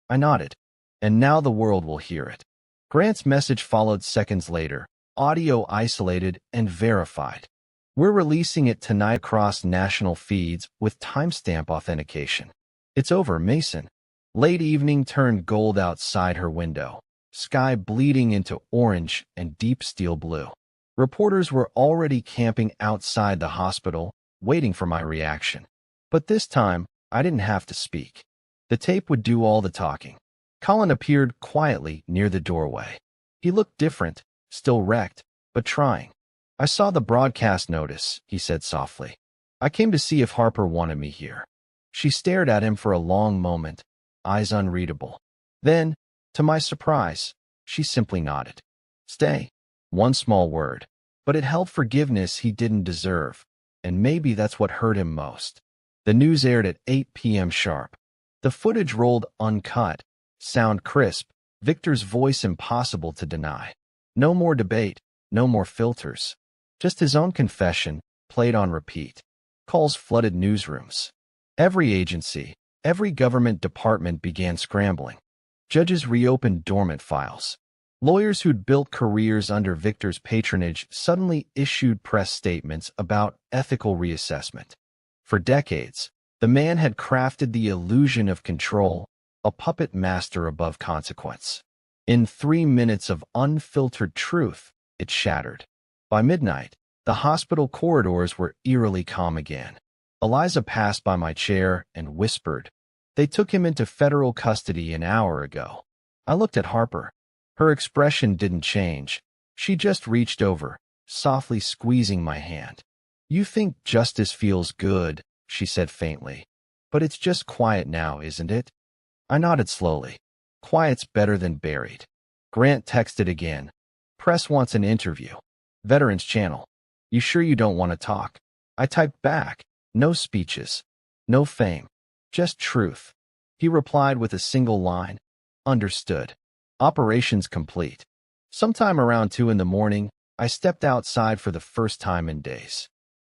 I nodded. And now the world will hear it. Grant's message followed seconds later, audio isolated and verified. We're releasing it tonight across national feeds with timestamp authentication. It's over, Mason. Late evening turned gold outside her window, sky bleeding into orange and deep steel blue. Reporters were already camping outside the hospital, waiting for my reaction. But this time, I didn't have to speak. The tape would do all the talking. Colin appeared quietly near the doorway. He looked different, still wrecked, but trying. I saw the broadcast notice, he said softly. I came to see if Harper wanted me here. She stared at him for a long moment, eyes unreadable. Then, to my surprise, she simply nodded. Stay. One small word. But it held forgiveness he didn't deserve, and maybe that's what hurt him most. The news aired at 8 p.m. sharp. The footage rolled uncut, sound crisp, Victor's voice impossible to deny. No more debate, no more filters. Just his own confession, played on repeat. Calls flooded newsrooms. Every agency, every government department began scrambling. Judges reopened dormant files. Lawyers who'd built careers under Victor's patronage suddenly issued press statements about ethical reassessment. For decades, the man had crafted the illusion of control, a puppet master above consequence. In 3 minutes of unfiltered truth, it shattered. By midnight, the hospital corridors were eerily calm again. Eliza passed by my chair and whispered, "They took him into federal custody an hour ago." I looked at Harper. Her expression didn't change. She just reached over, softly squeezing my hand. "You think justice feels good," she said faintly. "But it's just quiet now, isn't it?" I nodded slowly. "Quiet's better than buried." Grant texted again. "Press wants an interview. Veterans Channel. You sure you don't want to talk?" I typed back. "No speeches. No fame. Just truth." He replied with a single line. "Understood." Operations complete. Sometime around 2 in the morning, I stepped outside for the first time in days.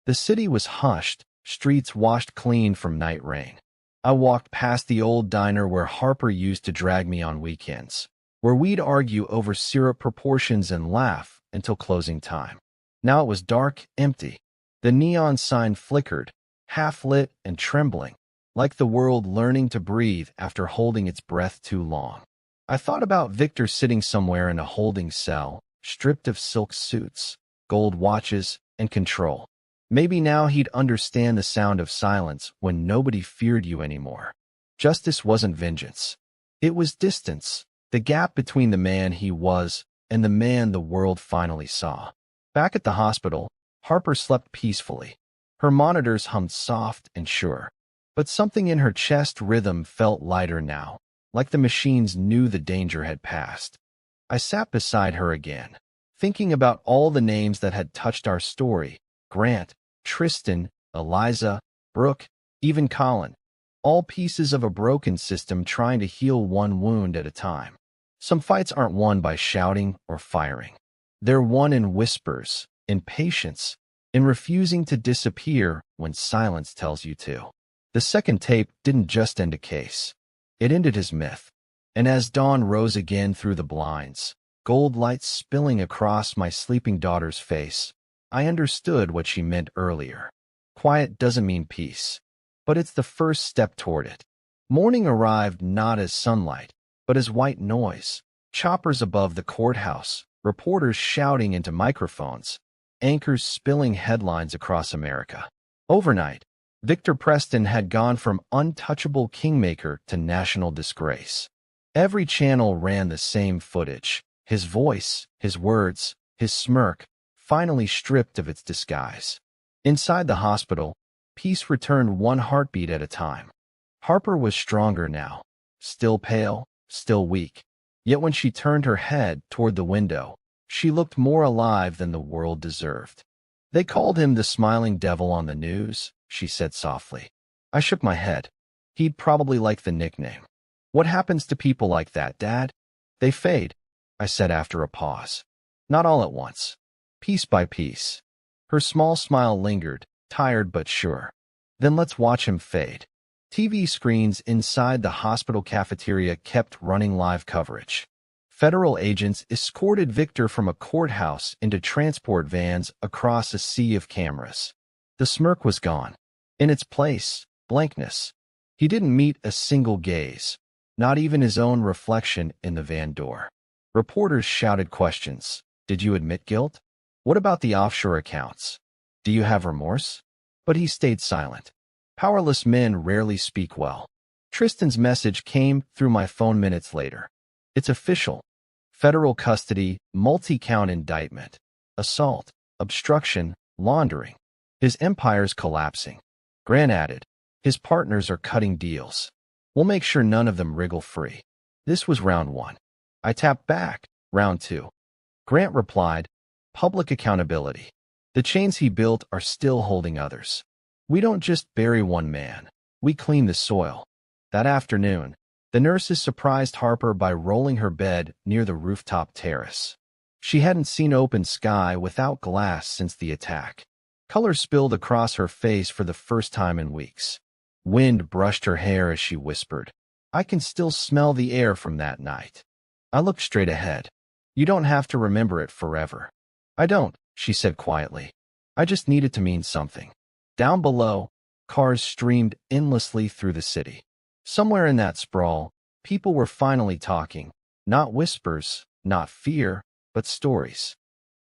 The city was hushed, streets washed clean from night rain. I walked past the old diner where Harper used to drag me on weekends, where we'd argue over syrup proportions and laugh until closing time. Now it was dark, empty. The neon sign flickered, half-lit and trembling, like the world learning to breathe after holding its breath too long. I thought about Victor sitting somewhere in a holding cell, stripped of silk suits, gold watches, and control. Maybe now he'd understand the sound of silence when nobody feared you anymore. Justice wasn't vengeance. It was distance, the gap between the man he was and the man the world finally saw. Back at the hospital, Harper slept peacefully. Her monitors hummed soft and sure. But something in her chest rhythm felt lighter now, like the machines knew the danger had passed. I sat beside her again, thinking about all the names that had touched our story. Grant, Tristan, Eliza, Brooke, even Colin. All pieces of a broken system trying to heal one wound at a time. Some fights aren't won by shouting or firing. They're won in whispers, in patience, in refusing to disappear when silence tells you to. The second tape didn't just end a case. It ended his myth. And as dawn rose again through the blinds, gold lights spilling across my sleeping daughter's face, I understood what she meant earlier. Quiet doesn't mean peace, but it's the first step toward it. Morning arrived not as sunlight, but as white noise. Choppers above the courthouse, reporters shouting into microphones, anchors spilling headlines across America. Overnight, Victor Preston had gone from untouchable kingmaker to national disgrace. Every channel ran the same footage. His voice, his words, his smirk, finally stripped of its disguise. Inside the hospital, peace returned one heartbeat at a time. Harper was stronger now, still pale, still weak. Yet when she turned her head toward the window, she looked more alive than the world deserved. "They called him the smiling devil on the news," she said softly. I shook my head. "He'd probably like the nickname." "What happens to people like that, Dad?" "They fade," I said after a pause. "Not all at once. Piece by piece." Her small smile lingered, tired but sure. "Then let's watch him fade." TV screens inside the hospital cafeteria kept running live coverage. Federal agents escorted Victor from a courthouse into transport vans across a sea of cameras. The smirk was gone. In its place, blankness. He didn't meet a single gaze, not even his own reflection in the van door. Reporters shouted questions. Did you admit guilt? What about the offshore accounts? Do you have remorse? But he stayed silent. Powerless men rarely speak well. Tristan's message came through my phone minutes later. It's official. Federal custody, multi-count indictment. Assault, obstruction, laundering. His empire's collapsing. Grant added, his partners are cutting deals. We'll make sure none of them wriggle free. This was round 1. I tapped back. Round 2. Grant replied, public accountability. The chains he built are still holding others. We don't just bury one man. We clean the soil. That afternoon, the nurses surprised Harper by rolling her bed near the rooftop terrace. She hadn't seen open sky without glass since the attack. Color spilled across her face for the first time in weeks. Wind brushed her hair as she whispered, I can still smell the air from that night. I looked straight ahead. You don't have to remember it forever. I don't, she said quietly. I just need it to mean something. Down below, cars streamed endlessly through the city. Somewhere in that sprawl, people were finally talking. Not whispers, not fear, but stories.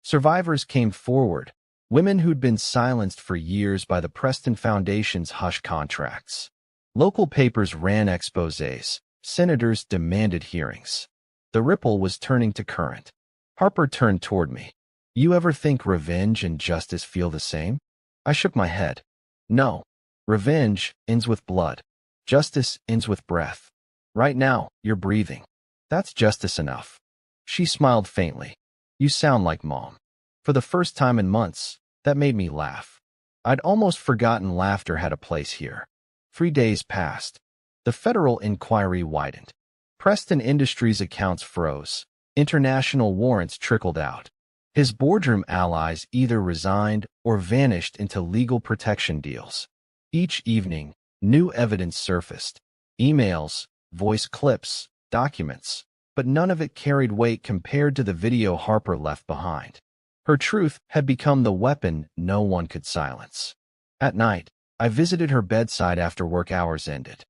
Survivors came forward, women who'd been silenced for years by the Preston Foundation's hush contracts. Local papers ran exposés. Senators demanded hearings. The ripple was turning to current. Harper turned toward me. You ever think revenge and justice feel the same? I shook my head. No. Revenge ends with blood. Justice ends with breath. Right now, you're breathing. That's justice enough. She smiled faintly. You sound like Mom. For the first time in months, that made me laugh. I'd almost forgotten laughter had a place here. 3 days passed. The federal inquiry widened. Preston Industries' accounts froze. International warrants trickled out. His boardroom allies either resigned or vanished into legal protection deals. Each evening, new evidence surfaced. Emails, voice clips, documents. But none of it carried weight compared to the video Harper left behind. Her truth had become the weapon no one could silence. At night, I visited her bedside after work hours ended.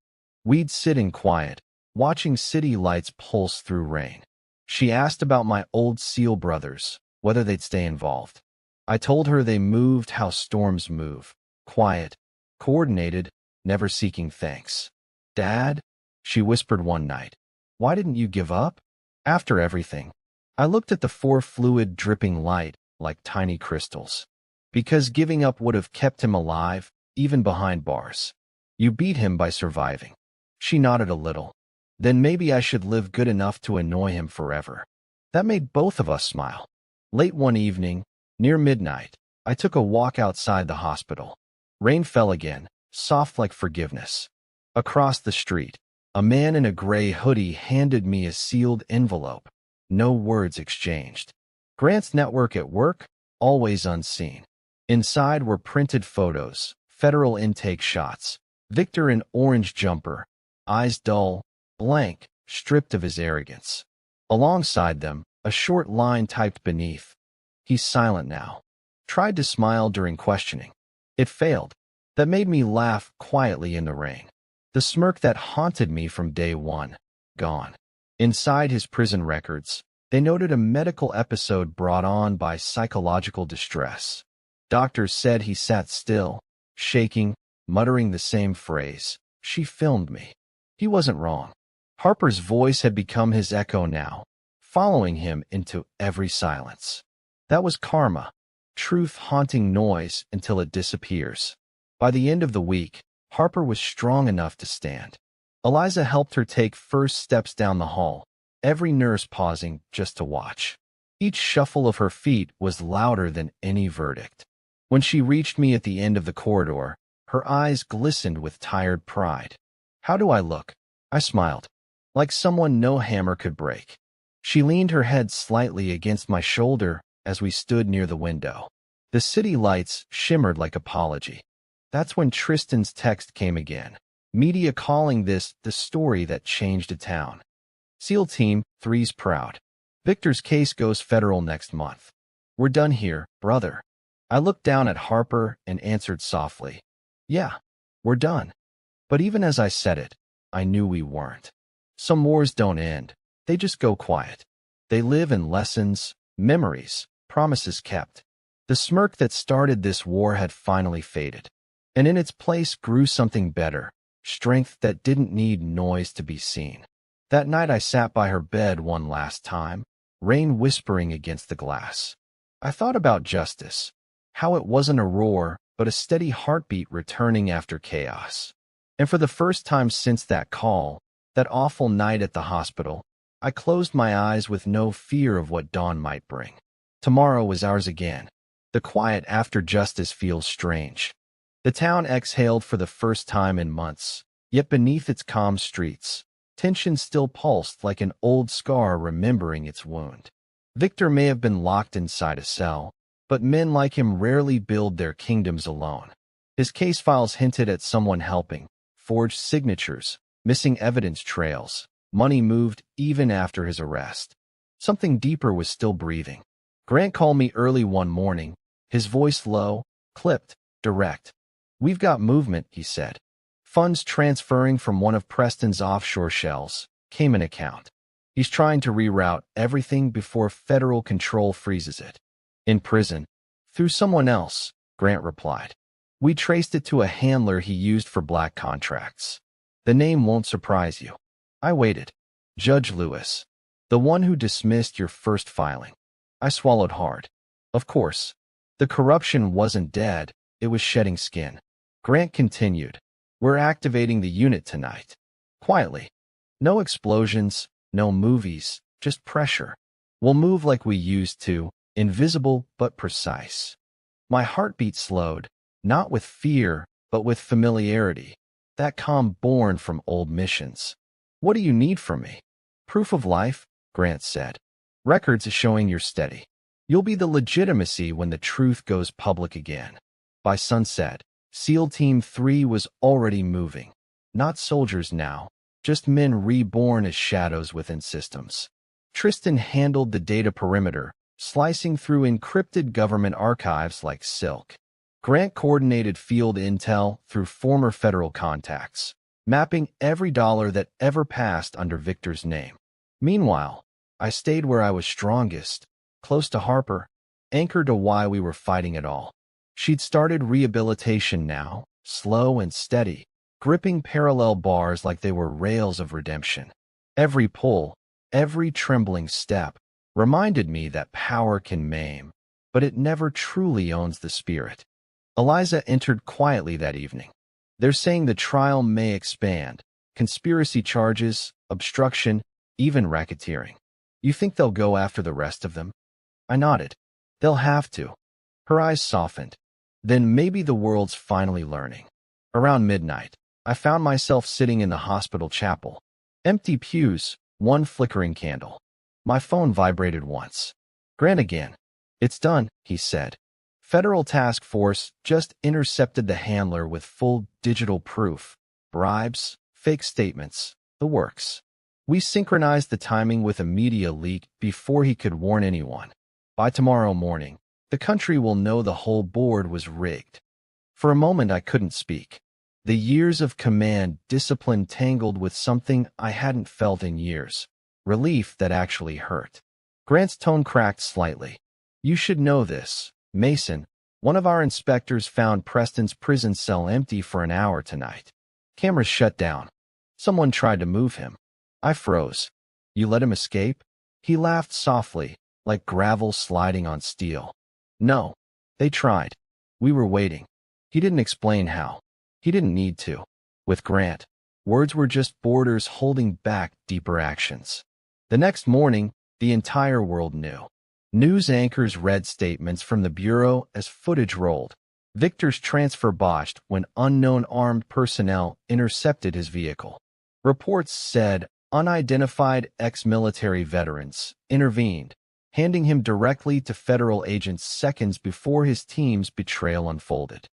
We'd sit in quiet, watching city lights pulse through rain. She asked about my old SEAL brothers, whether they'd stay involved. I told her they moved how storms move, quiet, coordinated, never seeking thanks. Dad, she whispered one night, why didn't you give up? After everything, I looked at the 4 fluid dripping light like tiny crystals. Because giving up would have kept him alive, even behind bars. You beat him by surviving. She nodded a little. Then maybe I should live good enough to annoy him forever. That made both of us smile. Late one evening, near midnight, I took a walk outside the hospital. Rain fell again, soft like forgiveness. Across the street, a man in a gray hoodie handed me a sealed envelope. No words exchanged. Grant's network at work, always unseen. Inside were printed photos, federal intake shots. Victor in orange jumper, eyes dull, blank, stripped of his arrogance. Alongside them, a short line typed beneath. He's silent now. Tried to smile during questioning. It failed. That made me laugh quietly in the rain. The smirk that haunted me from day one, gone. Inside his prison records, they noted a medical episode brought on by psychological distress. Doctors said he sat still, shaking, muttering the same phrase. She filmed me. He wasn't wrong. Harper's voice had become his echo now, following him into every silence. That was karma, truth haunting noise until it disappears. By the end of the week, Harper was strong enough to stand. Eliza helped her take first steps down the hall, every nurse pausing just to watch. Each shuffle of her feet was louder than any verdict. When she reached me at the end of the corridor, her eyes glistened with tired pride. How do I look? I smiled. Like someone no hammer could break. She leaned her head slightly against my shoulder as we stood near the window. The city lights shimmered like apology. That's when Tristan's text came again. Media calling this the story that changed a town. SEAL Team 3's proud. Victor's case goes federal next month. We're done here, brother. I looked down at Harper and answered softly. Yeah, we're done. But even as I said it, I knew we weren't. Some wars don't end. They just go quiet. They live in lessons, memories, promises kept. The smirk that started this war had finally faded. And in its place grew something better, strength that didn't need noise to be seen. That night I sat by her bed one last time, rain whispering against the glass. I thought about justice, how it wasn't a roar, but a steady heartbeat returning after chaos. And for the first time since that call, that awful night at the hospital, I closed my eyes with no fear of what dawn might bring. Tomorrow was ours again. The quiet after justice feels strange. The town exhaled for the first time in months, yet beneath its calm streets, tension still pulsed like an old scar remembering its wound. Victor may have been locked inside a cell, but men like him rarely build their kingdoms alone. His case files hinted at someone helping, forged signatures, missing evidence trails, money moved even after his arrest. Something deeper was still breathing. Grant called me early one morning, his voice low, clipped, direct. We've got movement, he said. Funds transferring from one of Preston's offshore shells, Cayman account. He's trying to reroute everything before federal control freezes it. In prison. Through someone else, Grant replied. We traced it to a handler he used for black contracts. The name won't surprise you. I waited. Judge Lewis. The one who dismissed your first filing. I swallowed hard. Of course. The corruption wasn't dead, it was shedding skin. Grant continued. We're activating the unit tonight. Quietly. No explosions, no movies, just pressure. We'll move like we used to, invisible but precise. My heartbeat slowed, not with fear, but with familiarity. That calm born from old missions. What do you need from me? Proof of life, Grant said. Records showing you're steady. You'll be the legitimacy when the truth goes public again. By sunset, SEAL Team 3 was already moving. Not soldiers now, just men reborn as shadows within systems. Tristan handled the data perimeter, slicing through encrypted government archives like silk. Grant coordinated field intel through former federal contacts, mapping every dollar that ever passed under Victor's name. Meanwhile, I stayed where I was strongest, close to Harper, anchored to why we were fighting it all. She'd started rehabilitation now, slow and steady, gripping parallel bars like they were rails of redemption. Every pull, every trembling step, reminded me that power can maim, but it never truly owns the spirit. Eliza entered quietly that evening. They're saying the trial may expand, conspiracy charges, obstruction, even racketeering. You think they'll go after the rest of them? I nodded. They'll have to. Her eyes softened. Then maybe the world's finally learning. Around midnight, I found myself sitting in the hospital chapel. Empty pews, one flickering candle. My phone vibrated once. Grant again. It's done, he said. Federal task force just intercepted the handler with full digital proof. Bribes, fake statements, the works. We synchronized the timing with a media leak before he could warn anyone. By tomorrow morning, the country will know the whole board was rigged. For a moment I couldn't speak. The years of command discipline tangled with something I hadn't felt in years. Relief that actually hurt. Grant's tone cracked slightly. You should know this, Mason. One of our inspectors found Preston's prison cell empty for an hour tonight. Cameras shut down. Someone tried to move him. I froze. You let him escape? He laughed softly, like gravel sliding on steel. No. They tried. We were waiting. He didn't explain how. He didn't need to. With Grant, words were just borders holding back deeper actions. The next morning, the entire world knew. News anchors read statements from the Bureau as footage rolled. Victor's transfer botched when unknown armed personnel intercepted his vehicle. Reports said unidentified ex-military veterans intervened, handing him directly to federal agents seconds before his team's betrayal unfolded.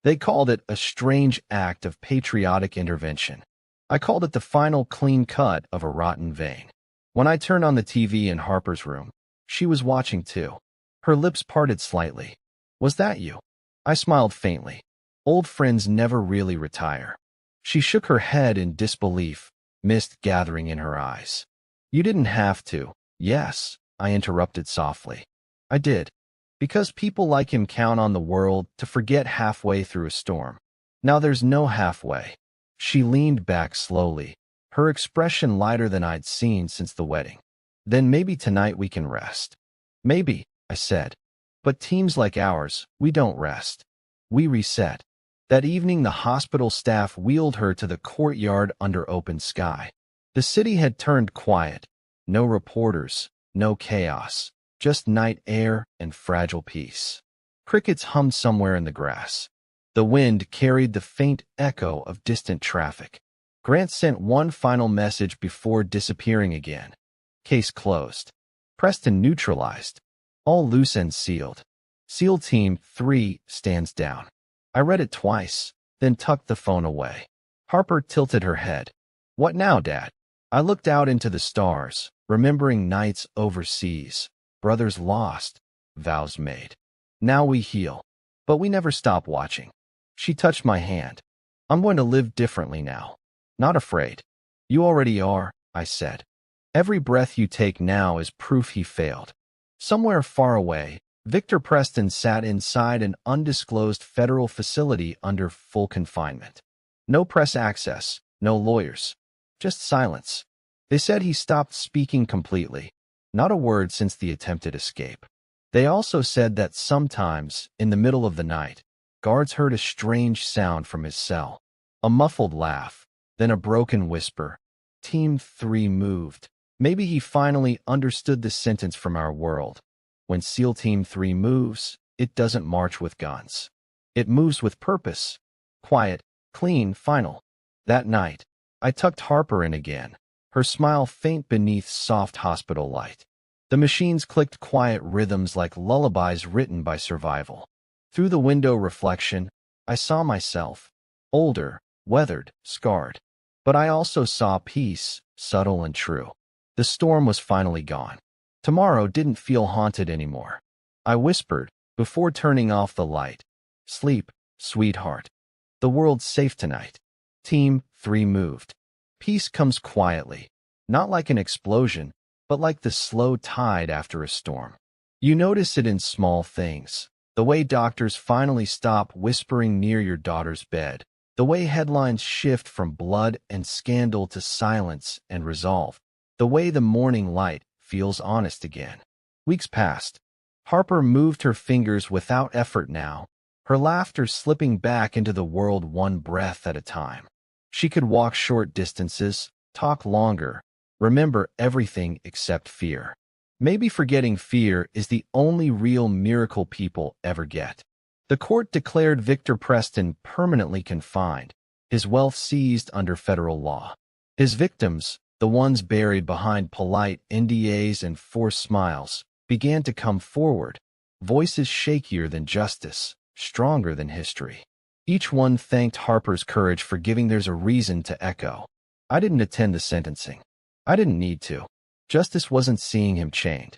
They called it a strange act of patriotic intervention. I called it the final clean cut of a rotten vein. When I turned on the TV in Harper's room, she was watching too. Her lips parted slightly. "Was that you?" I smiled faintly. Old friends never really retire. She shook her head in disbelief, mist gathering in her eyes. "You didn't have to." "Yes," I interrupted softly. "I did. Because people like him count on the world to forget halfway through a storm. Now there's no halfway." She leaned back slowly, her expression lighter than I'd seen since the wedding. "Then maybe tonight we can rest." "Maybe," I said. "But teams like ours, we don't rest. We reset." That evening, the hospital staff wheeled her to the courtyard under open sky. The city had turned quiet. No reporters, no chaos, just night air and fragile peace. Crickets hummed somewhere in the grass. The wind carried the faint echo of distant traffic. Grant sent one final message before disappearing again. "Case closed. Preston neutralized. All loose ends sealed. SEAL Team 3 stands down." I read it twice, then tucked the phone away. Harper tilted her head. "What now, Dad?" I looked out into the stars, remembering nights overseas, brothers lost, vows made. Now we heal, but we never stop watching. She touched my hand. "I'm going to live differently now. Not afraid." "You already are," I said. "Every breath you take now is proof he failed." Somewhere far away, Victor Preston sat inside an undisclosed federal facility under full confinement. No press access, no lawyers, just silence. They said he stopped speaking completely, not a word since the attempted escape. They also said that sometimes, in the middle of the night, guards heard a strange sound from his cell. A muffled laugh, then a broken whisper. Team 3 moved. Maybe he finally understood the sentence from our world. When SEAL Team 3 moves, it doesn't march with guns. It moves with purpose. Quiet, clean, final. That night, I tucked Harper in again, her smile faint beneath soft hospital light. The machines clicked quiet rhythms like lullabies written by survival. Through the window reflection, I saw myself, older, weathered, scarred. But I also saw peace, subtle and true. The storm was finally gone. Tomorrow didn't feel haunted anymore. I whispered, before turning off the light, "Sleep, sweetheart. The world's safe tonight." Team 3 moved. Peace comes quietly, not like an explosion, but like the slow tide after a storm. You notice it in small things. The way doctors finally stop whispering near your daughter's bed. The way headlines shift from blood and scandal to silence and resolve. The way the morning light feels honest again. Weeks passed. Harper moved her fingers without effort now, her laughter slipping back into the world one breath at a time. She could walk short distances, talk longer, remember everything except fear. Maybe forgetting fear is the only real miracle people ever get. The court declared Victor Preston permanently confined, his wealth seized under federal law. His victims, the ones buried behind polite NDAs and forced smiles, began to come forward, voices shakier than justice, stronger than history. Each one thanked Harper's courage for giving theirs a reason to echo. I didn't attend the sentencing. I didn't need to. Justice wasn't seeing him chained.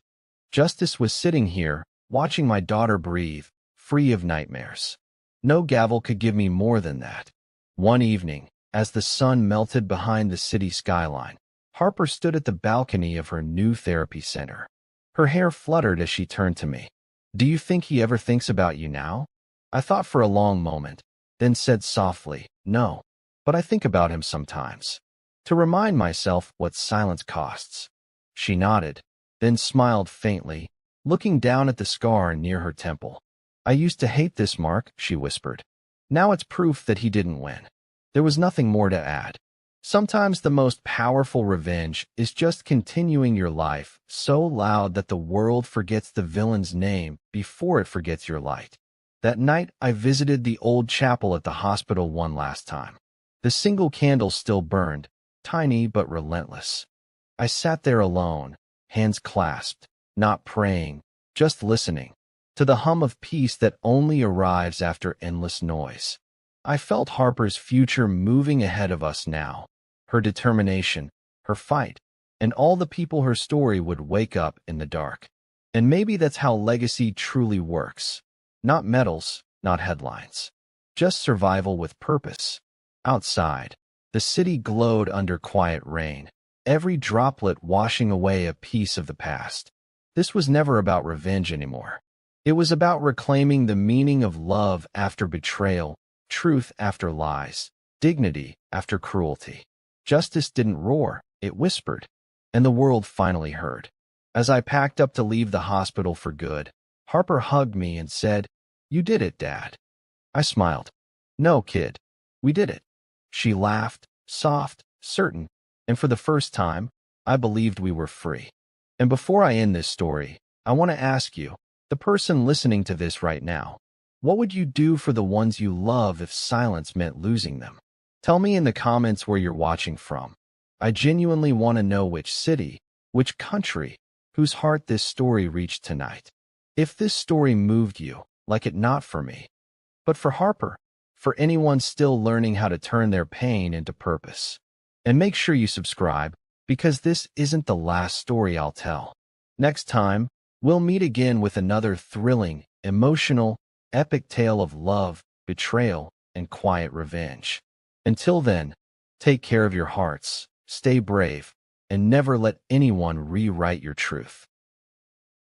Justice was sitting here, watching my daughter breathe, free of nightmares. No gavel could give me more than that. One evening, as the sun melted behind the city skyline, Harper stood at the balcony of her new therapy center. Her hair fluttered as she turned to me. "Do you think he ever thinks about you now?" I thought for a long moment, then said softly, "No, but I think about him sometimes. To remind myself what silence costs." She nodded, then smiled faintly, looking down at the scar near her temple. "I used to hate this mark," she whispered. "Now it's proof that he didn't win." There was nothing more to add. Sometimes the most powerful revenge is just continuing your life so loud that the world forgets the villain's name before it forgets your light. That night, I visited the old chapel at the hospital one last time. The single candle still burned, tiny but relentless. I sat there alone, hands clasped, not praying, just listening. to the hum of peace that only arrives after endless noise. I felt Harper's future moving ahead of us now, her determination, her fight, and all the people her story would wake up in the dark. And maybe that's how legacy truly works. Not medals, not headlines. Just survival with purpose. Outside, the city glowed under quiet rain, every droplet washing away a piece of the past. This was never about revenge anymore. It was about reclaiming the meaning of love after betrayal, truth after lies, dignity after cruelty. Justice didn't roar, it whispered, and the world finally heard. As I packed up to leave the hospital for good, Harper hugged me and said, "You did it, Dad." I smiled. "No, kid. We did it." She laughed, soft, certain, and for the first time, I believed we were free. And before I end this story, I want to ask you, the person listening to this right now, what would you do for the ones you love if silence meant losing them? Tell me in the comments where you're watching from. I genuinely want to know which city, which country, whose heart this story reached tonight. If this story moved you, like it not for me, but for Harper, for anyone still learning how to turn their pain into purpose. And make sure you subscribe, because this isn't the last story I'll tell. Next time, we'll meet again with another thrilling, emotional, epic tale of love, betrayal, and quiet revenge. Until then, take care of your hearts, stay brave, and never let anyone rewrite your truth.